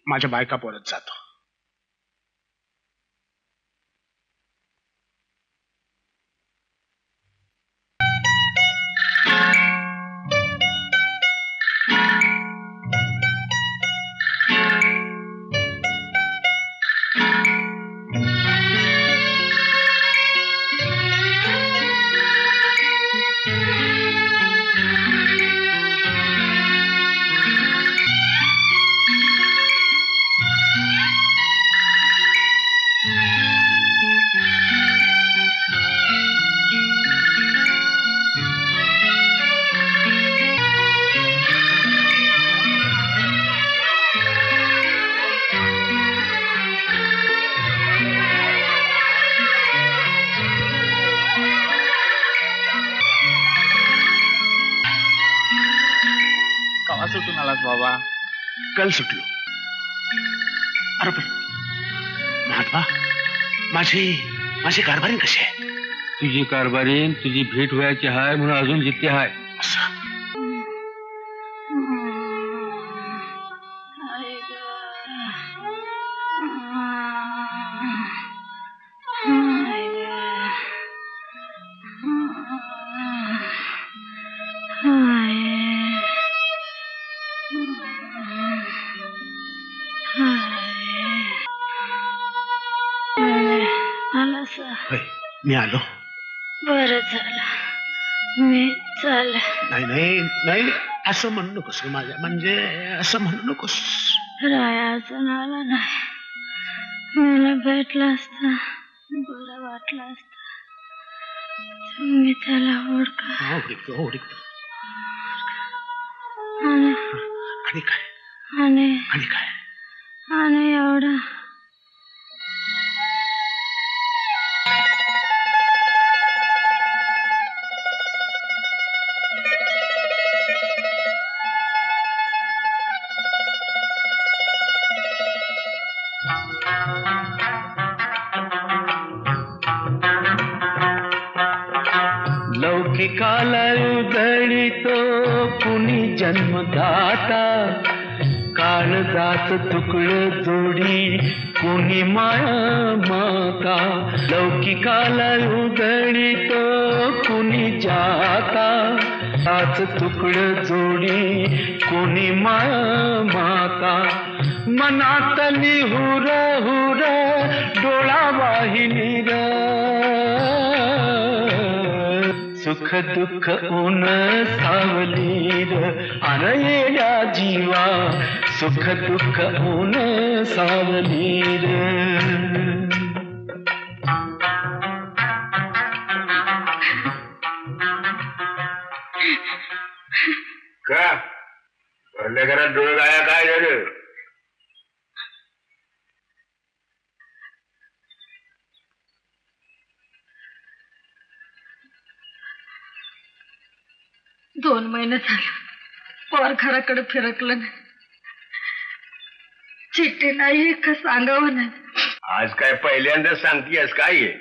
माझ्या बायका परत जातो. कवा सुटून आलास बाबा? कल सुटलो. अरे पण महात्मा, माझी माझी कारभारी कशी आहे? तुझी कारभारीन तुझी भेट व्हायची हाय म्हणून अजून जिथे हाय. असं होय, मी आलो. बरं झालं मी चाल. नाही नाही नाही, असं म्हणू नकोस माझ्या, म्हणजे असं म्हणू नकोस. रायाचं आला नाही, मला भेटला असता बरं वाटलं असतं. तुम्ही त्याला ओळखा. ओळखतो ओळखतो. आणि आणि काय? आणि आणि काय? आणि एवढा लौकिकाला उधळीतो कुणी जन्मदाता, काळजात तुकड जोडी कुणी माया माता. लौकिकाला उधळीतो कुणी जाता, हाच तुकड जोडी कुणी माया माता. मनातली हुर हुर डोळा वाहिनी र, सुख दुःख ऊन सावलीर अनयेया जीवा, सुख दुःख ऊन सावलीर. का भरल्या घरात डोळे गाया काय झालं? दोन महिने झालं पोर घराकडे फिरकलं नाही. चिठ्ठी नाही का सांगावं नाही. आज काय पहिल्यांदा सांगतीयस काय आहे?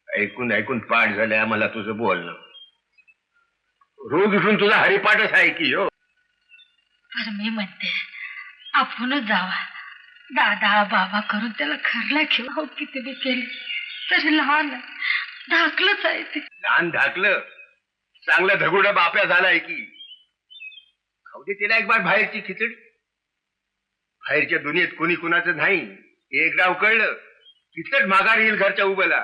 ऐकून ऐकून पाठ झालंय आम्हाला तुझं बोलणं. रोज उठून तुझा हरिपाठच आहे की हो. तर मी म्हणते आपणच जावा. दादा बाबा करून त्याला घरला घेऊ. हो किती बी केली तरी लहान आहे, धाकलंच आहे ते. लहान धाकलं चांगला धगुडा बाप्या झालाय की. खाऊ दे तिला एक बार बाहेरची खिचडी. बाहेरच्या दुनियेत कोणी कुणाचं नाही एक गाव कळलं तिथलंच माघार येईल घरच्या उभ्याला.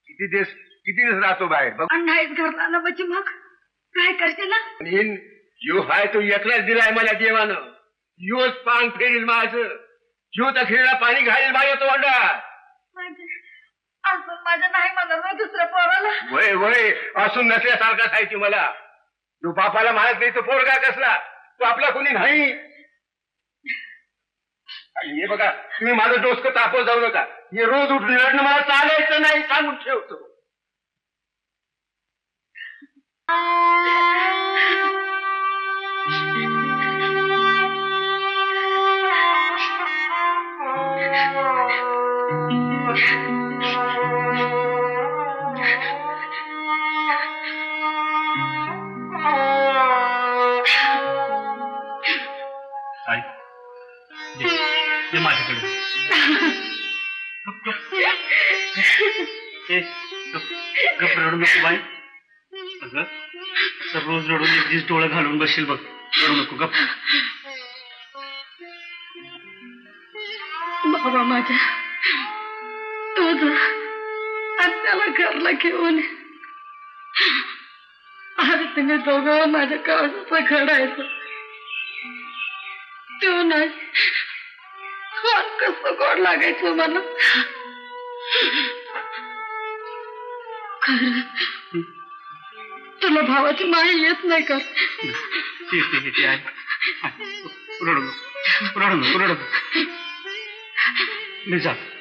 किती दिवस राहतो बाहेर बघ. नाहीच घरला ना म्हणजे मग काय करते ना. यो हाय तो एकलाच दिलाय मला देवानं. योच पांग फेरील माझं. यो त्या खेळला पाणी घालील माझ्या तोंडात. असं माझं नाही म्हणा दुसऱ्या पोराला. वय वय असून नसल्यासारखाच आहे ती मला. तू बापाला मारत नाही तो पोरगा कसला. तो आपला कोणी नाही. हे बघा तुम्ही माझं डोसकं तापवत जाऊ नका. हे रोज उठून रडणं मला चालायचं नाही सांगून ठेवतो. आई दे माझ्याकडे. गप रडू नको बाई. अगं असं रोज रडून एक दिवस डोळं घालून बसशील बघ. रडू नको गप. बाबा माझ्या तुझं आत्याला घरला घेऊन आणि तुम्ही दोघं माझ्या काळजाचा घडायचं तो नाही कसं गोड लागायचं मला. खरं तुला भावाची माही येत नाही का? येते आहे. रडू नको रडू नको रडू नको. मी जातो.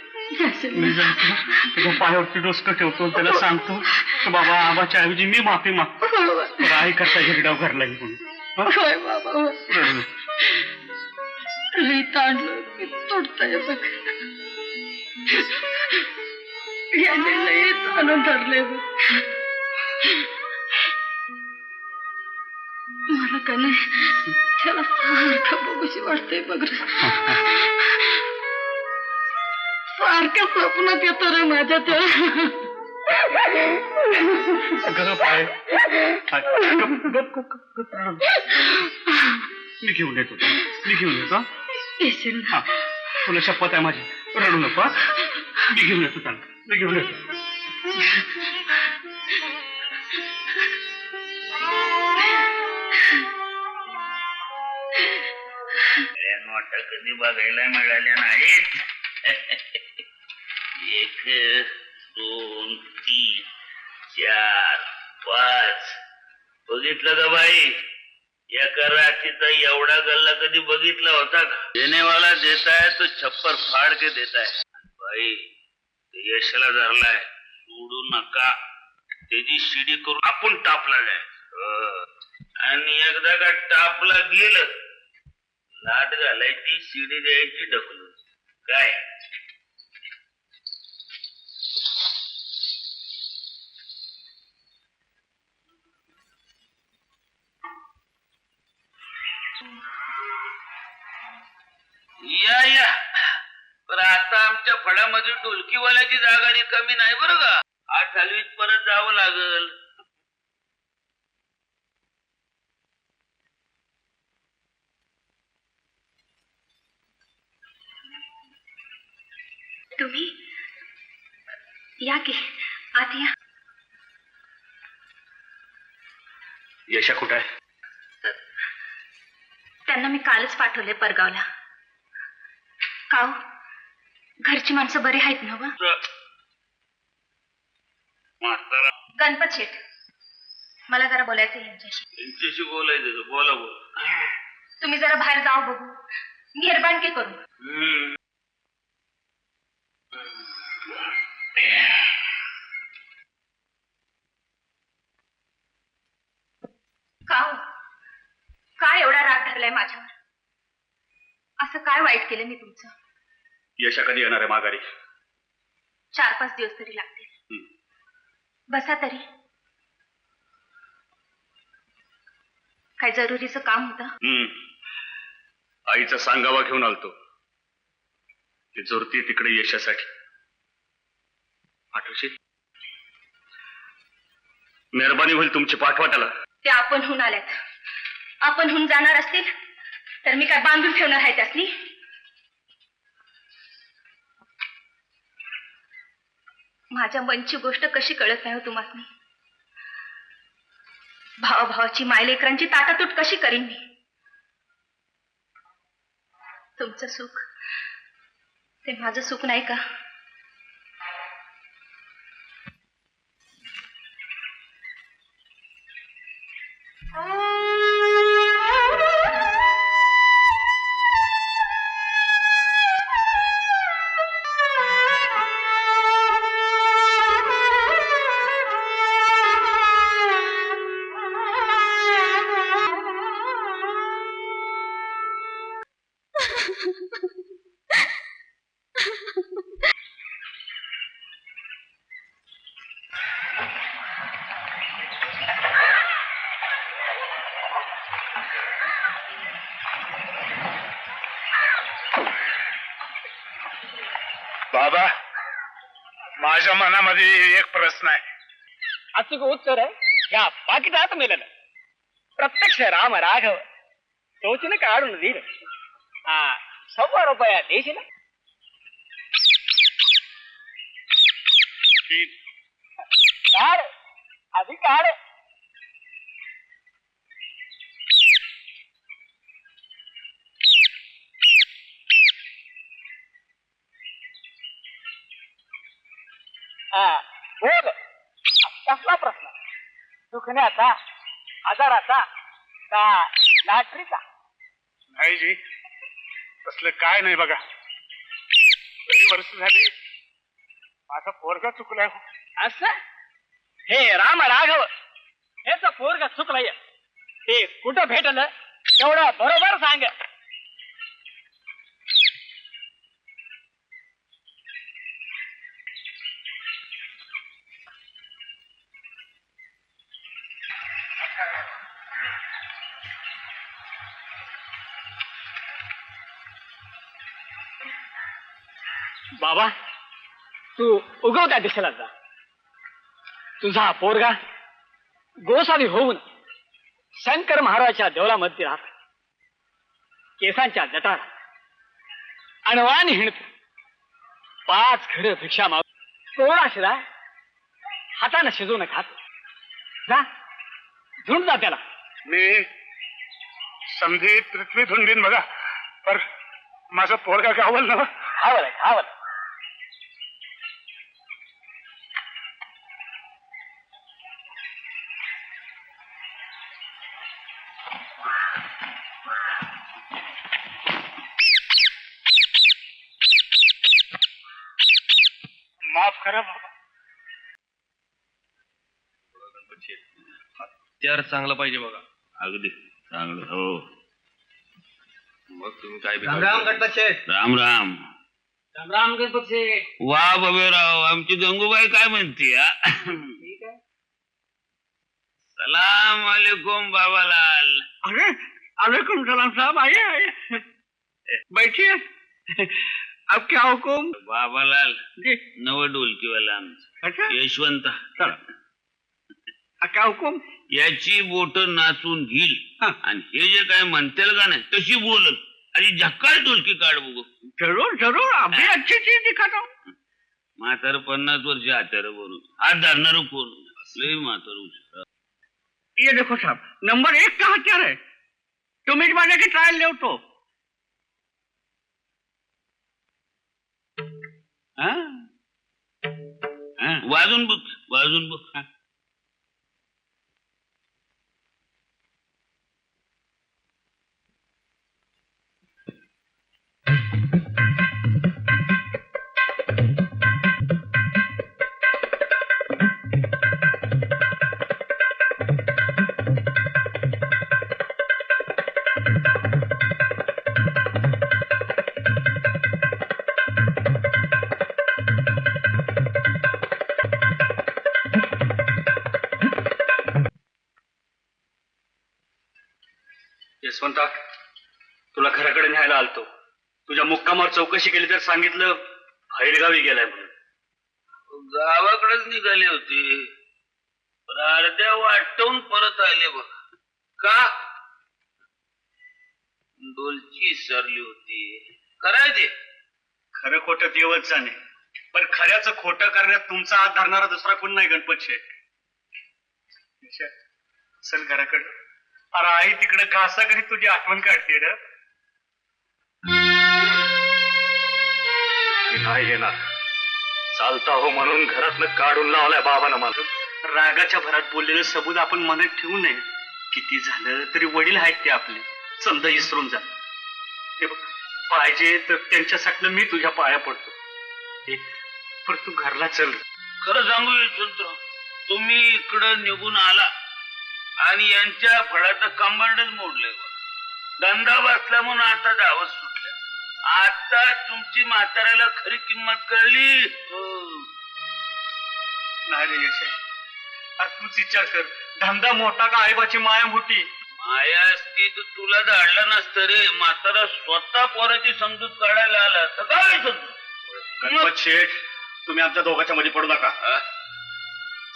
तुझ्या पायावरती डोसकं ठेवतो. त्याला सांगतो की बाबा आबाच्या ऐवजी मी माफी मागतो. आई करता हिरडाव घरला घेऊन. होय बाबा रडू नको. लई ताणलं की तुटतंय बघ. याने लईच आणून धरले बघ. मला का नाही त्याला सारखं बघूशी वाटतंय बघ रे. सारखं स्वप्नात येतो रे माझ्या त्या. मी घेऊन येतो. मी घेऊन येतो. येशील ना? तुला शपथ आहे माझी. रडू नको. मी घेऊन येतो त्यांना. मी घेऊन येतो. नोटा कधी बघायला मिळाल्या नाहीत. 1 2 3 4 5 बघितलं का बाई? एका राशीचा एवढा गल्ला कधी बघितला होता का? देनेवाला देताय तो छप्पर फाड़ के देताय. बाई ते यशाला धरलाय. सोडू नका. त्याची शिडी करून आपण टापला जाय. आणि एकदा का टापला गेलं लाट घालायची शिडी द्यायची ढकलून. काय या पण आता आमच्या फळामध्ये ढोलकीवाल्याची जागा कमी नाही बरं का. 8वीत परत जावं लागल. तुम्ही या की आत या. यशा कुठं आहे? त्यांना मी कालच पाठवले परगावला. काव घरची माणसं बरी आहेत ना? म्हातारा गणपत शेठ मला जरा बोलायचं यांच्याशी. त्यांच्याशी बोलायचं. बोला बोला. तुम्ही जरा बाहेर जाऊ बघू. मेहरबानकी करू. काव काय एवढा राग धरलाय माझ्यावर? असं काय वाईट केलं मी तुमचं? यशा कधी येणार आहे माघारी? 4-5 दिवस तरी लागतील. बसा तरी. काय जरुरीचं काम होतं? आईचा सांगावा घेऊन आलतो. ती जोरती तिकडे यशासाठी. आठवशील? मेहरबानी होईल तुमची पाठवा त्याला. ते आपणहून आल्यात. आपणहून जाणार असतील तर मी काय बांधून ठेवणार आहे त्यासनी? माझ्या मनची गोष्ट कशी कळत नाही हो तुम्हासनी? भावाभावाची मायलेकरांची ताटातूट कशी करीन मी? तुमचं सुख ते माझं सुख नाही का? बाबा माझ्या मनामध्ये एक प्रश्न आहे. अचूक उत्तर ह्या पाकिटात मिळालं. प्रत्यक्ष राम राघव टोचीने काढून दिल. 100 रुपया देशील. काढ आधी काढ. बोल कसला प्रश्न? दुखण्याचा, आजाराचा का लॅटरीचा? नाही जी तसलं काय नाही बघा. काही वर्ष झाली माझा पोरगा चुकलाय. असं हे राम राघव हेच पोरग चुकलंय. ते कुठं भेटलं तेवढं बरोबर सांग. बाबा तू उगवत्या दिशेला जा. तुझा पोरगा गोसावी होऊन शंकर महाराजाच्या देवळामध्ये राहत. केसांच्या जटाला अणवानी हिणतो. 5 घर भिक्षा माग कोणा शिरा हाताने शिजवून खातो. जा धुंड जा त्याला. मी समधी पृथ्वी धुंडीन बघा पर माझा पोरगा गावल ना. Howell Howell. माफ करा बाबा. हत्यार चांगलं पाहिजे बघा. अगदी चांगलं. हो मग तुम्ही काय राम राम गणपत शेठ. राम राम. राम राम गणपत शेठ. वा बबेराव आमची गंगूबाई काय म्हणते? सलाम अलैकुम बाबालाल. अरे अलैकुम सलाम साहब. आइए बैठिए. अब क्या हुकुम? बाबालाल जी नव ढोलकीवाला आमचं अच्छा यशवंत. क्या हुकुम? याची बोट नाचून घेईल आणि हे जे काय म्हणतेल का नाही तशी बोलल आणि झक्काल ढोलकी काढ बघू. जरूर जरूर. अभी अच्छी चीज दिखाता हूँ. म्हातार 50 वर्ष आचार बरोबर हात धरणार कोण असलंही म्हातार. ये देखो साहब नंबर 1 का हथियार है. तुम इस बारे की ट्रायल ले तो. वाजून बघ वाजून बघ. यशवंता तुला घराकडे न्यायला आलतो. तुझ्या मुक्कामावर चौकशी केली तर सांगितलं बाहेरगावी गेलाय म्हणून. गावाकडेच निघाले होते पण अर्ध्या वाटवून परत आले बघ. का? डोलची सरली होती. करायचे खरं खोटं देवच जाणे पण खऱ्याचं खोटं करण्यात तुमचा हात धरणारा दुसरा कोण नाही गणपत शेठ. चल घराकडे. अरे आई तिकडे घासाकडे तुझी आठवण काढते रे. नाही येणार. चालता हो म्हणून घरातनं काढून लावलाय बाबानं मला. रागाच्या भरात बोललेलं सबूत आपण मनात ठेवू नये. किती झालं तरी वडील आहेत ते आपले. समजा विसरून जा. ते बघ पाहिजे तर त्यांच्यासाठी मी तुझ्या पाया पडतो. पण तू घरला चल. खरं सांगू यशवंतराव तुम्ही इकडं निघून आला आणि यांच्या फळाचं कंबांडच मोडलंय बघ. धंदा बसला म्हणून आता धावत सुटल्या. आता तुमची म्हाताऱ्याला खरी किंमत कळली. नाही रे यश. अरे तूच विचार कर. धंदा मोठा का आईबाची माया मोठी. माया असती तर तुला धाडलं नसतं रे. म्हातारा स्वतः पोराची समजूत काढायला आला तर काय समजूत. गणपत शेठ, तुम्ही आमच्या दोघांच्या मध्ये पडू नका.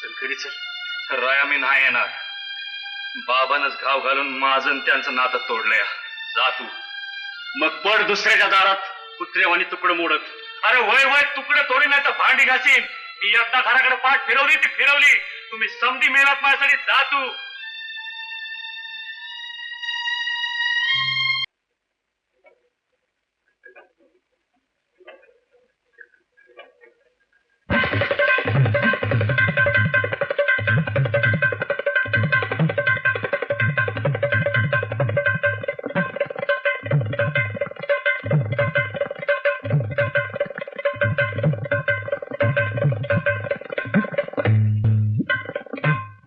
चल घरी चल. राया मी नाही येणार. बाबानच घाव घालून माझं आणि त्यांचं नातं तोडलंय. जा तू. मग पड दुसऱ्याच्या दारात कुत्रेवाणी तुकडं मोडत. अरे वय वय तुकडं तोडी नाही तर भांडी घासीन. मी एकदा घराकडे पाठ फिरवली ती फिरवली. तुम्ही समधी मेलात माझ्यासाठी. जा तू.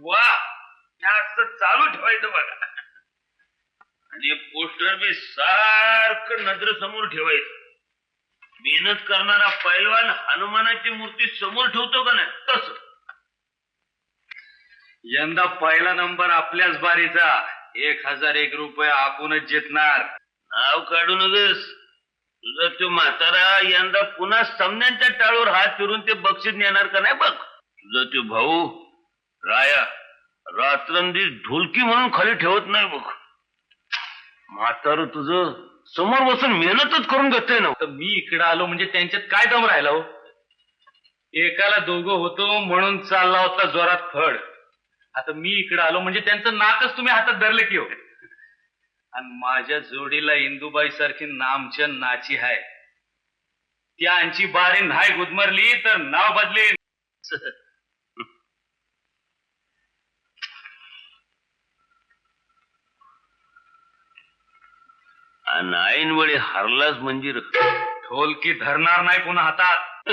वा, हे असं चालू ठेवायचं बघा. आणि पोस्टर बी सारखं नजर समोर ठेवायचं. मेहनत करणारा पैलवान हनुमानाची मूर्ती समोर ठेवतो का नाही तसं. यंदा पहिला नंबर आपल्याच बारीचा. 1001 रुपये आपणच जितणार. नाव काढू नगस. तुझा तो म्हातारा यंदा पुन्हा सामन्यांच्या टाळूवर हात फिरून ते बक्षीस नेणार का नाही बघ. तुझा तो भाऊ राया रात्रंदिवस ढोलकी म्हणून खाली ठेवत नाही बघ. म्हातारं तुझं समोर बसून मेहनतच करून घेतोय ना. तर मी इकडे आलो म्हणजे त्यांच्यात काय दम राहिला हो. एकाला दोघं होतो म्हणून चालला होता जोरात फड. आता मी इकडे आलो म्हणजे त्यांचं नाकच तुम्ही हातात धरले की हो. आणि माझ्या जोडीला इंदुबाई सारखी नामचन नाची आहे. त्यांची बारी नाही गुदमरली तर नाव बदलेन. आणि ऐन वेळी हरलाच म्हणजे ढोलकी धरणार नाही पुन्हा हातात.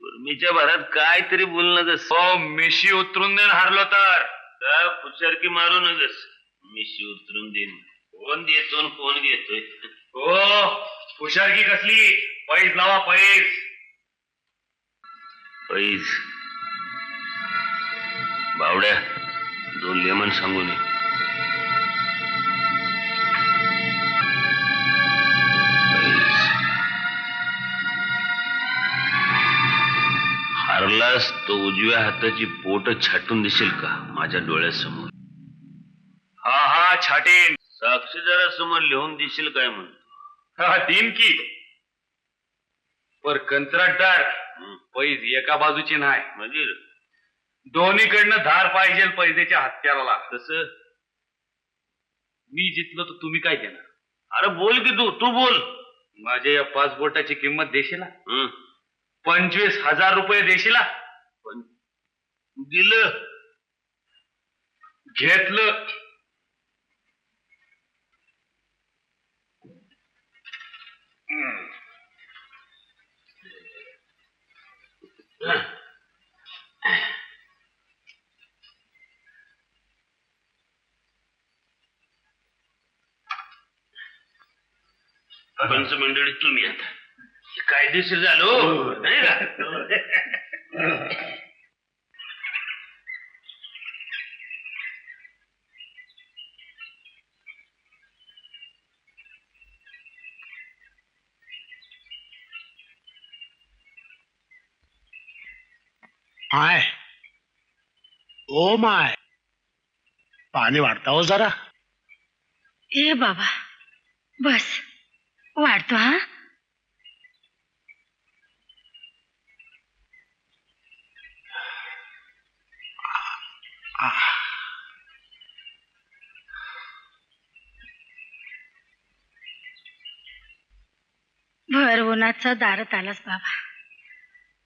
गुरमीच्या भरात काहीतरी बोल नगस. हो मिशी उतरून देण हारलो तर. पुचारकी मारू नगस. मिशी उतरून देईन. कोण देतो आणि कोण घेतोय. हो हुशारकी कसली. पैज लावा पैज. पैज बावड्या 2 लेमन सांगून ये. हारलास तो उजव्या हाताची पोट छाटून दिसेल का माझ्या डोळ्यासमोर. हा हा छाटीन. साक्षीदारासमोर लिहून दिसेल काय म्हणतो. हा दिन की. पर कंत्राटदार पैज एका बाजूची नाही. म्हणजे दोन्हीकडनं धार पाहिजे पैजेच्या हत्याराला. कसं. मी जितलो तर तुम्ही काय देणार. अरे बोल की तू बोल. माझ्या या पासपोर्टाची किंमत देशील. 25,000 रुपये देशील. दिलं. घेतलं. पंच मंडळी तुम्ही आता कायदेशीर झालो नाही का. माय ओ माय पाणी वाढता हो जरा. ए बाबा बस वाढतो. हा भर उन्हाचा दारात आलास बाबा.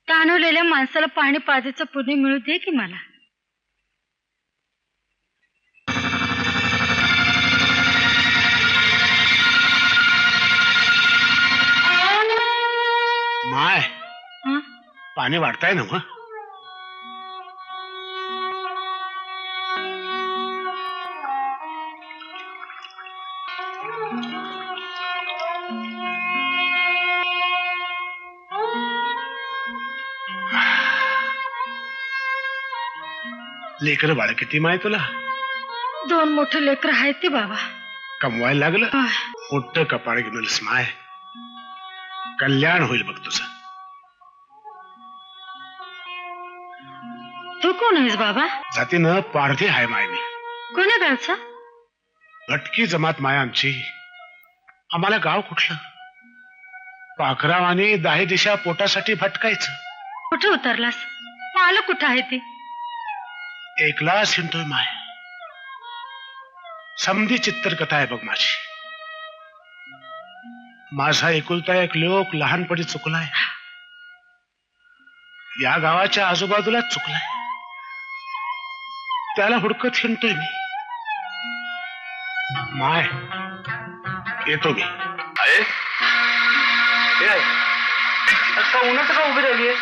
ताणवलेल्या माणसाला पाणी पाजायचं पुण्य मिळू दे की मला. माय हं? पाणी वाढताय ना मग. लेकर बाळ किती माय तुला. 2 मोठे लेकर आहेत ते बाबा. कमवायला लागलं होय. मोठं कपाळ घेऊनच माय. कल्याण होईल बघ तुझं. कोण आहेस बाबा? जातीनं पारधी आहे माय मी. कोण्या गावचा? भटकी जमात माय आमची. आम्हाला गाव कुठलं? पाखराव आणि 10 दिशा पोटासाठी भटकायचं. कुठे उतरलास? मला कुठं आहे ते? एकला हिंडतोय माय. समधी चित्रकथा आहे बघ माझी. माझा एकुलता एक लोक लहानपणी चुकलाय. या गावाच्या आजूबाजूलाच चुकलाय. त्याला हुडकत हिंडतोय मी. माय येतो मी. आहे हे आहे. आता उन्हाचं का उभी राहिली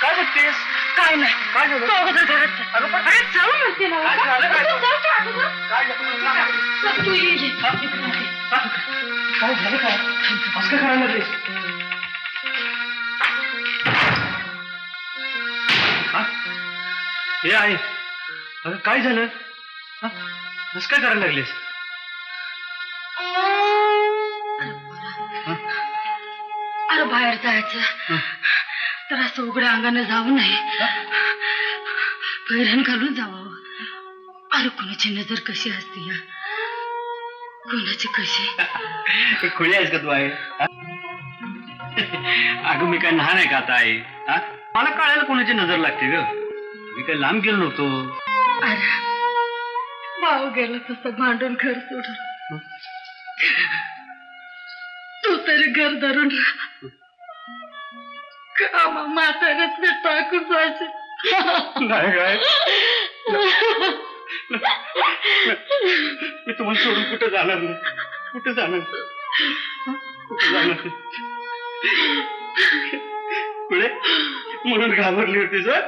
काय बघतेस? काय नाही. काय झालं? तो अगोदर घरात चल. अगं पण अरे जाऊ म्हणते ना. काय झालं? काय झालं? जाऊ का अगोदर? काय झालं? तू ये. काय झालं काय? असं काय करायला लागलीस? हे आहे. अगं काय झालं? असं काय करायला लागलीस? अरे बाहेर जायचं तर असं उघड्या अंगाने जाऊ नये. पैरण घालून जावं. अरे कोणाची नजर कशी असते या, कोणाची कशी. खुली आहेस का तू आहे? अगं मी काय लहान आहे का आता आहे? मला कळायला कोणाची नजर लागते ग. मी काय लांब गेलो नव्हतो. अरे भाऊ गेला तसं भांडून घर सोडून. तू तरी घर धरून कामा म्हाताऱ्यात मी टाकून जायचे. नाही काय मी तुम्हाला सोडून कुठं जाणार नाही. कुठं जाणार कुठं जाणार पुढे म्हणून घाबरली होती सर.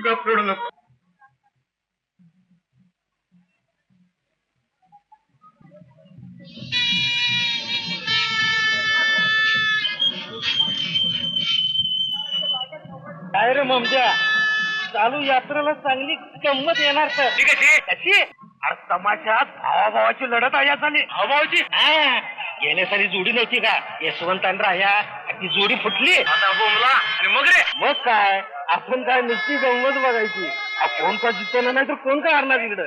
गप रडू नको. काय रे ममत्या, चालू यात्रेला चांगली गंमत येणार तर. ठीक आहे कशी? अरे तमाशात भावाभावाची लढत आहे झाली. भावाभावाची गेल्या साली जोडी नव्हती का? यशवंत आणि राया, ती जोडी फुटली. आता बोंबला आणि मग रे मग काय, आपण काय नुसती गंमत बघायची. कोण का जिंकलं नाही तर कोण काय हरणार इकडं.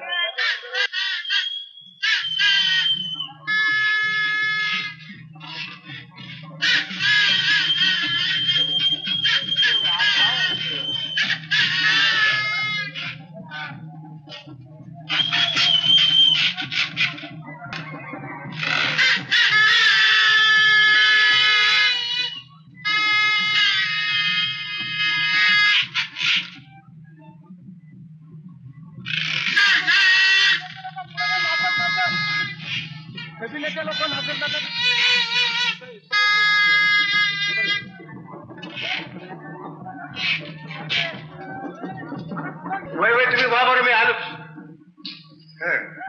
वय तुम्ही वा बरं मी आलो.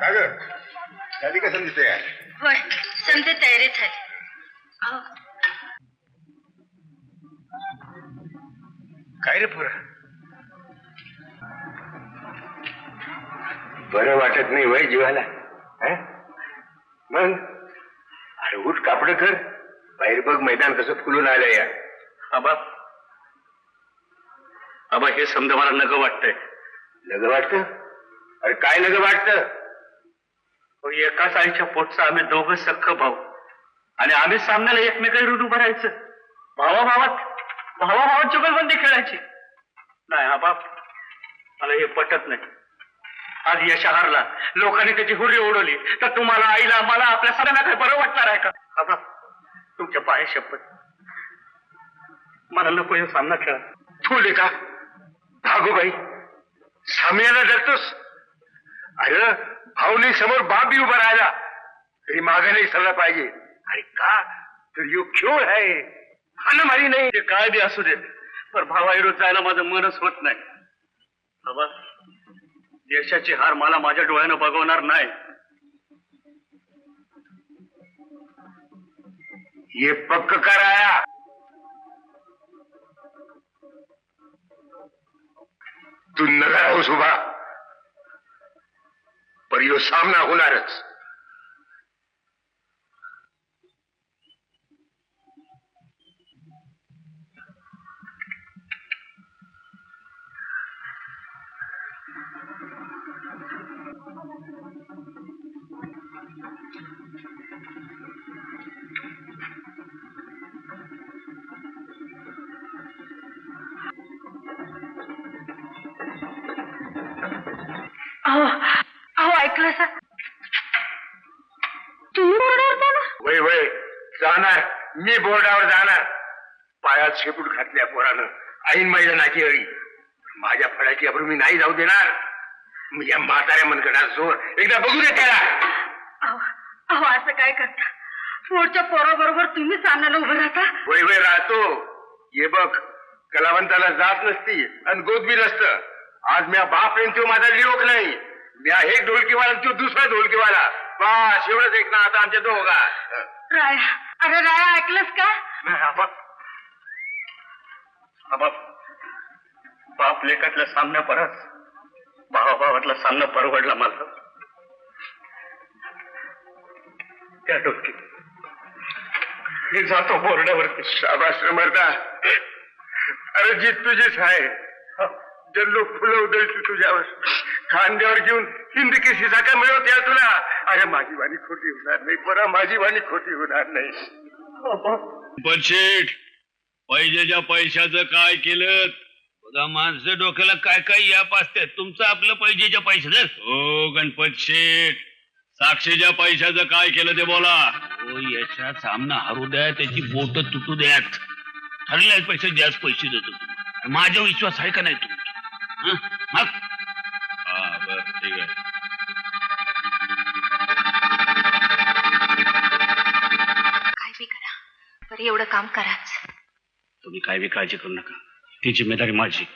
काय ग झाली का समजते? होय समजे तयारी झाली. काय रे पुरा बरं वाटत नाही वय जीवाला? मग अरे उठ कापड कर. बाहेर बघ मैदान कसं फुलून आलं या. आबा आबा हे समजा मला नग वाटतंय. नग वाटत? अरे काय नग वाटत? एकाच आईच्या पोटचं आम्ही दोघं सख्ख भाऊ आणि आम्ही सामन्याला एकमेकांना उभं राहायचं. भावाभावात जुगलबंदी खेळायची. नाही आबा मला हे पटत नाही. आज यश हारला, लोकांनी त्याची हुरी उडवली तर तुम्हाला, आईला, मला, आपल्या सगळ्यांना काय बरं वाटणार आहे का? आबा तुमच्या पाय शपथ मला नको हे सामना खेळा. थोडे का भागोबाई सामन्याला डरतोस? अरे भाऊनी समोर बाप बी उभा राहिला तरी मागे नाही सरला पाहिजे. अरे का तर यो खेळ आहे, हाणामारी नाही. ते काय बी असू दे पण भावाविरोध जायला माझं मनच होत नाही. बाबा देशाची हार मला माझ्या डोळ्यानं बघवणार नाही. ये पक्क कराया. तू नगर होस उभा पर यो सामना होणारच. अहो अहो ऐकलं सा तुम्ही बोर्डावर जाणार? वय वय जाणार, मी बोर्डावर जाणार. पायात शेपूट घातल्या पोरानं ऐन मैदानाची अळी. माझ्या फळाची अब्रू मी नाही जाऊ देणार. या म्हाताऱ्या मनगडात जोर एकदा बघू दे त्याला. अहो अहो असं काय करता? पोरच्या पोराबरोबर तुम्ही सामन्याला उभं राहता? वय वय राहतो. ये बघ, कलावंताला जात नसती आणि गोद बी नसतं. आज म्या बाप येऊन तो माझा लिओक नाही. म्या एक ढोलकीवाला आणि तो दुसरा ढोलकीवाला. बस एवढंच एक ना आता आमच्या दोघा. राया, अरे राया ऐकलंस का? बाप लेखातला सामना परत भावाभावातला सामना परवडला मला. त्या डोक्यात मी जातो बोर्डावरती. शाबास मर्दा. अरे जीत तुझीच आहे. जल्लो फुलं उधळती तुझ्यावर. खांद्यावर घेऊन हिंद केसीचा का मिळवते तुला. अरे माझी वाणी खोटी होणार नाही. बरं माझी वाणी खोटी होणार नाही. पण शेठ, पैजेच्या पैशाचं काय केलं? बघा माणसं डोक्याला काय काय याप असते. तुमचं आपलं पैजेच्या पैशाचं. हो गणपत शेठ, साक्षीच्या पैशाचं काय केलं ते बोला. हो याचा सामना हरू द्या, त्याची बोट तुटू द्यात. ठरल्या पैसे जास्त पैसे देतो तुम्ही. माझा विश्वास आहे का नाही तुमचा? मग हा बर ठीक आहे. काय बी करा, बरं एवढं काम कराच. तुम्ही काय बी काळजी करू नका, ती जिम्मेदारी माझी.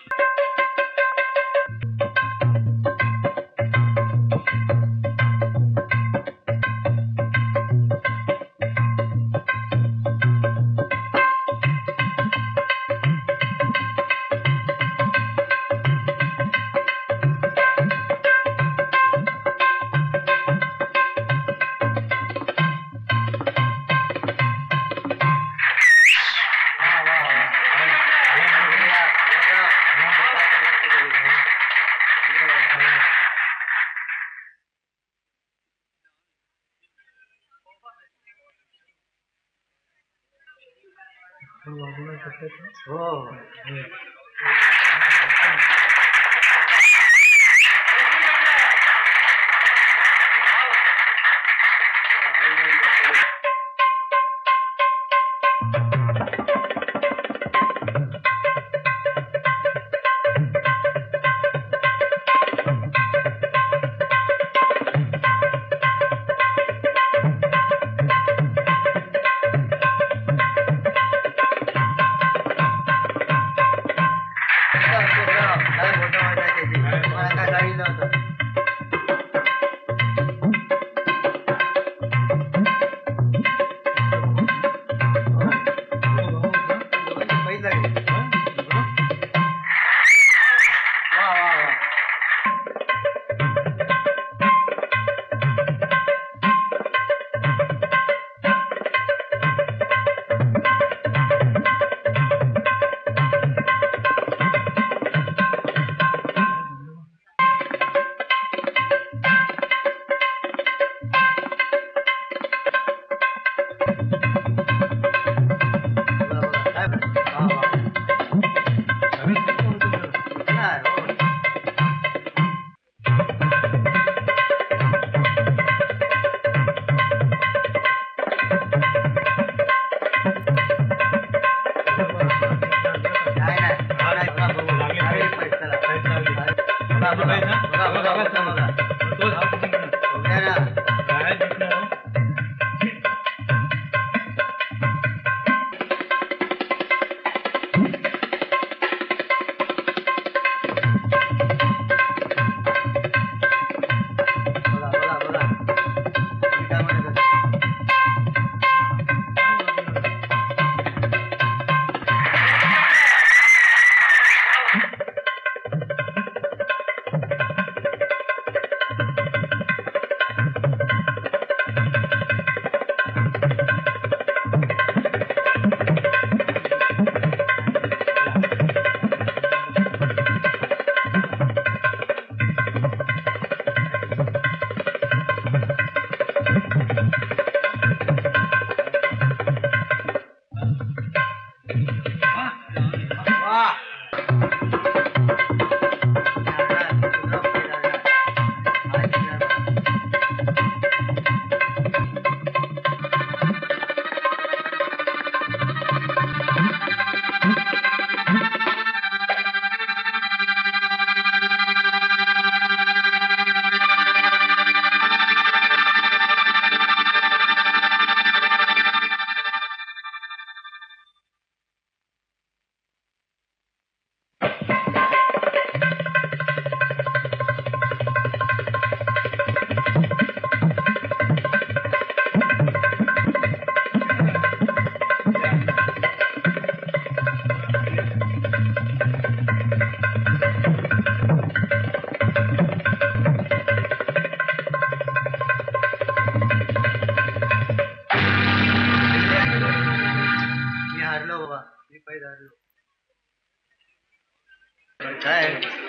काय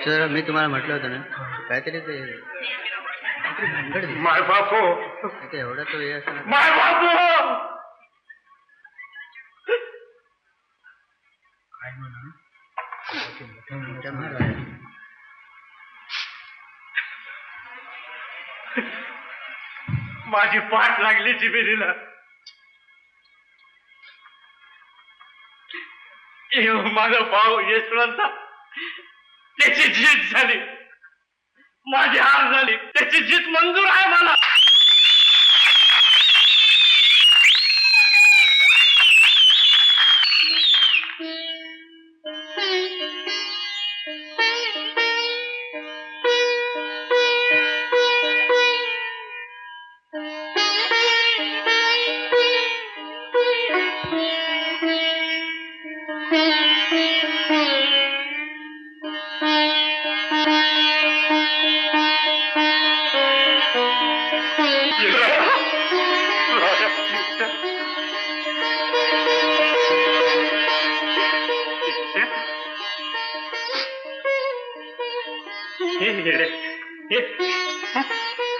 सर मी तुम्हाला म्हटलं होतं ना काहीतरी ते भानगड दिसते. माय बापो ते एवढा तो हे असं माय बापो मोठ्या महाराज. माझी पाठ लागली जिबेरीला. माझा भाऊ यशवंत त्याची जीत झाली, माझी हार झाली, त्याची जीत मंजूर आहे मला.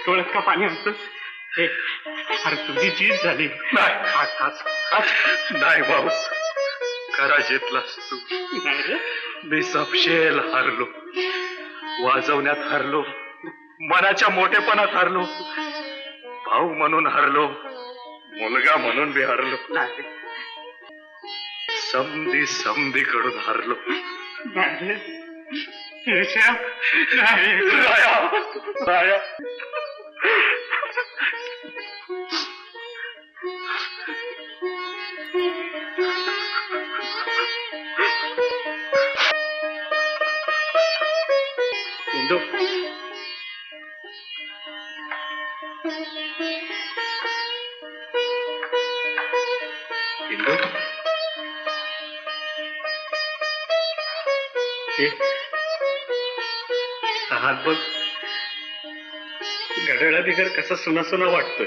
डोळ्यात का पाणी आणतो? अरे तुझी जीत झाली. नाही भाऊ, खरा जितलास तू. मी सपशेल हारलो, वाजवण्यात हारलो, मनाच्या मोठेपणात हारलो, भाऊ म्हणून हारलो, मुलगा म्हणून बी हारलो, समधीकडून हारलो. हात बघ, घड्याळा बिगर कसा सुना सुना वाटतोय.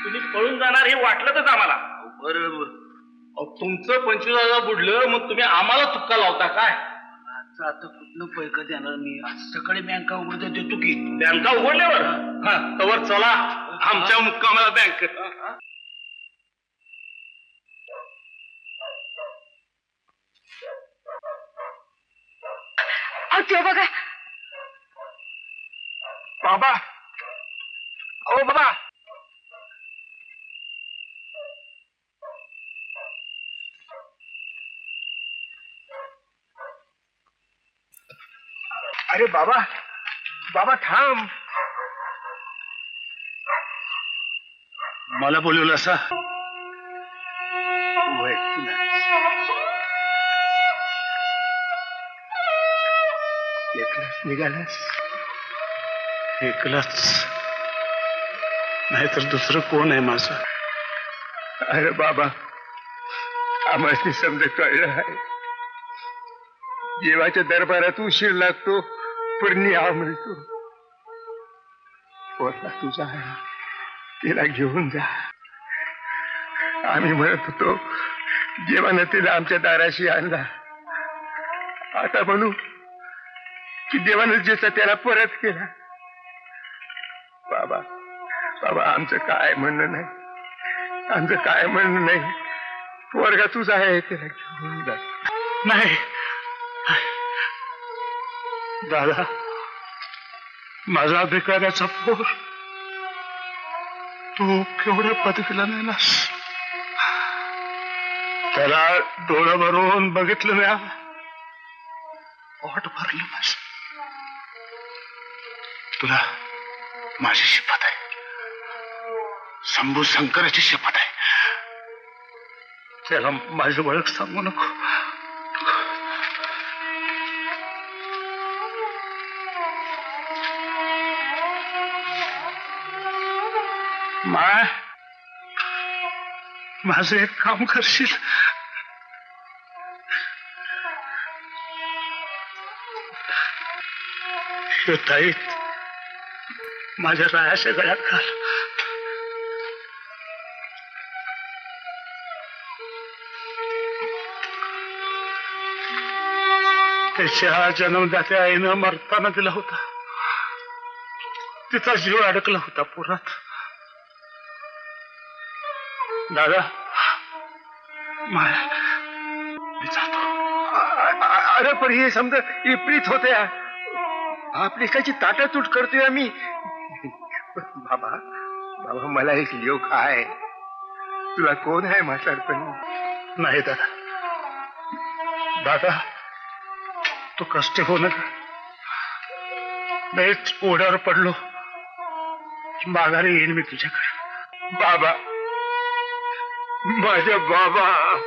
तुम्ही पळून जाणार हे वाटलंच आम्हाला. बरोबर. तुमचं 25,000 बुडलं, मग तुम्ही आम्हाला तुक्का लावता काय? आता कुठलं पैक देणार मी? आज सकाळी बँका उघडता देतो की. बँका उघडल्यावर तवर चला आमच्या मुक्कामाला बँक. ते बघा बाबा, ओ बाबा, अरे बाबा, बाबा थांब. मला बोलवलं असा एकलाच निघालास? एकलाच नाहीतर दुसरं कोण आहे माझं? अरे बाबा, आम्हाला समजा कळलं आहे. देवाच्या दरबारात उशीर लागतो पण न्याय मिळतो. पोरला तुझा आहे, तिला घेऊन जा. आम्ही म्हणत होतो देवानं तिला आमच्या दाराशी आणला, आता म्हणू की देवानं ज्याचा त्याला परत केला. बाबा, बाबा, आमचं काय म्हणणं नाही, आमचं काय म्हणणं नाही. पोरगा तुझा आहे, त्याला घेऊन जा. नाही दादा, माझा भिकाऱ्याचा पोर तू केवढ्या पदवीला नेलास. त्याला डोळं भरून बघितलं नाही, पोट भरलं माझं. तुला माझी शपथ आहे, शंभू शंकराची शपथ आहे. त्याला माझं ओळख सांगू नको. माझं एक काम करशील? ताईत माझ्या रायाच्या गळ्यात घाल. त्याच्या जन्मदात्या आईनं मरताना दिला होता. तिचा जीव अडकला होता पुरात. दादा माया मी जातो. अरे पण हे समजा विपरीत होते. आपली कशी ताटातूट करतोय आम्ही. बाबा बाबा मला एक योग आहे. तुला कोण आहे म्हातारपणी? नाही दादा. दादा तू कष्ट हो नका. मीच ओढ्यावर पडलो माघारी येईन मी तुझ्याकडे. बाबा माझ्या बाबा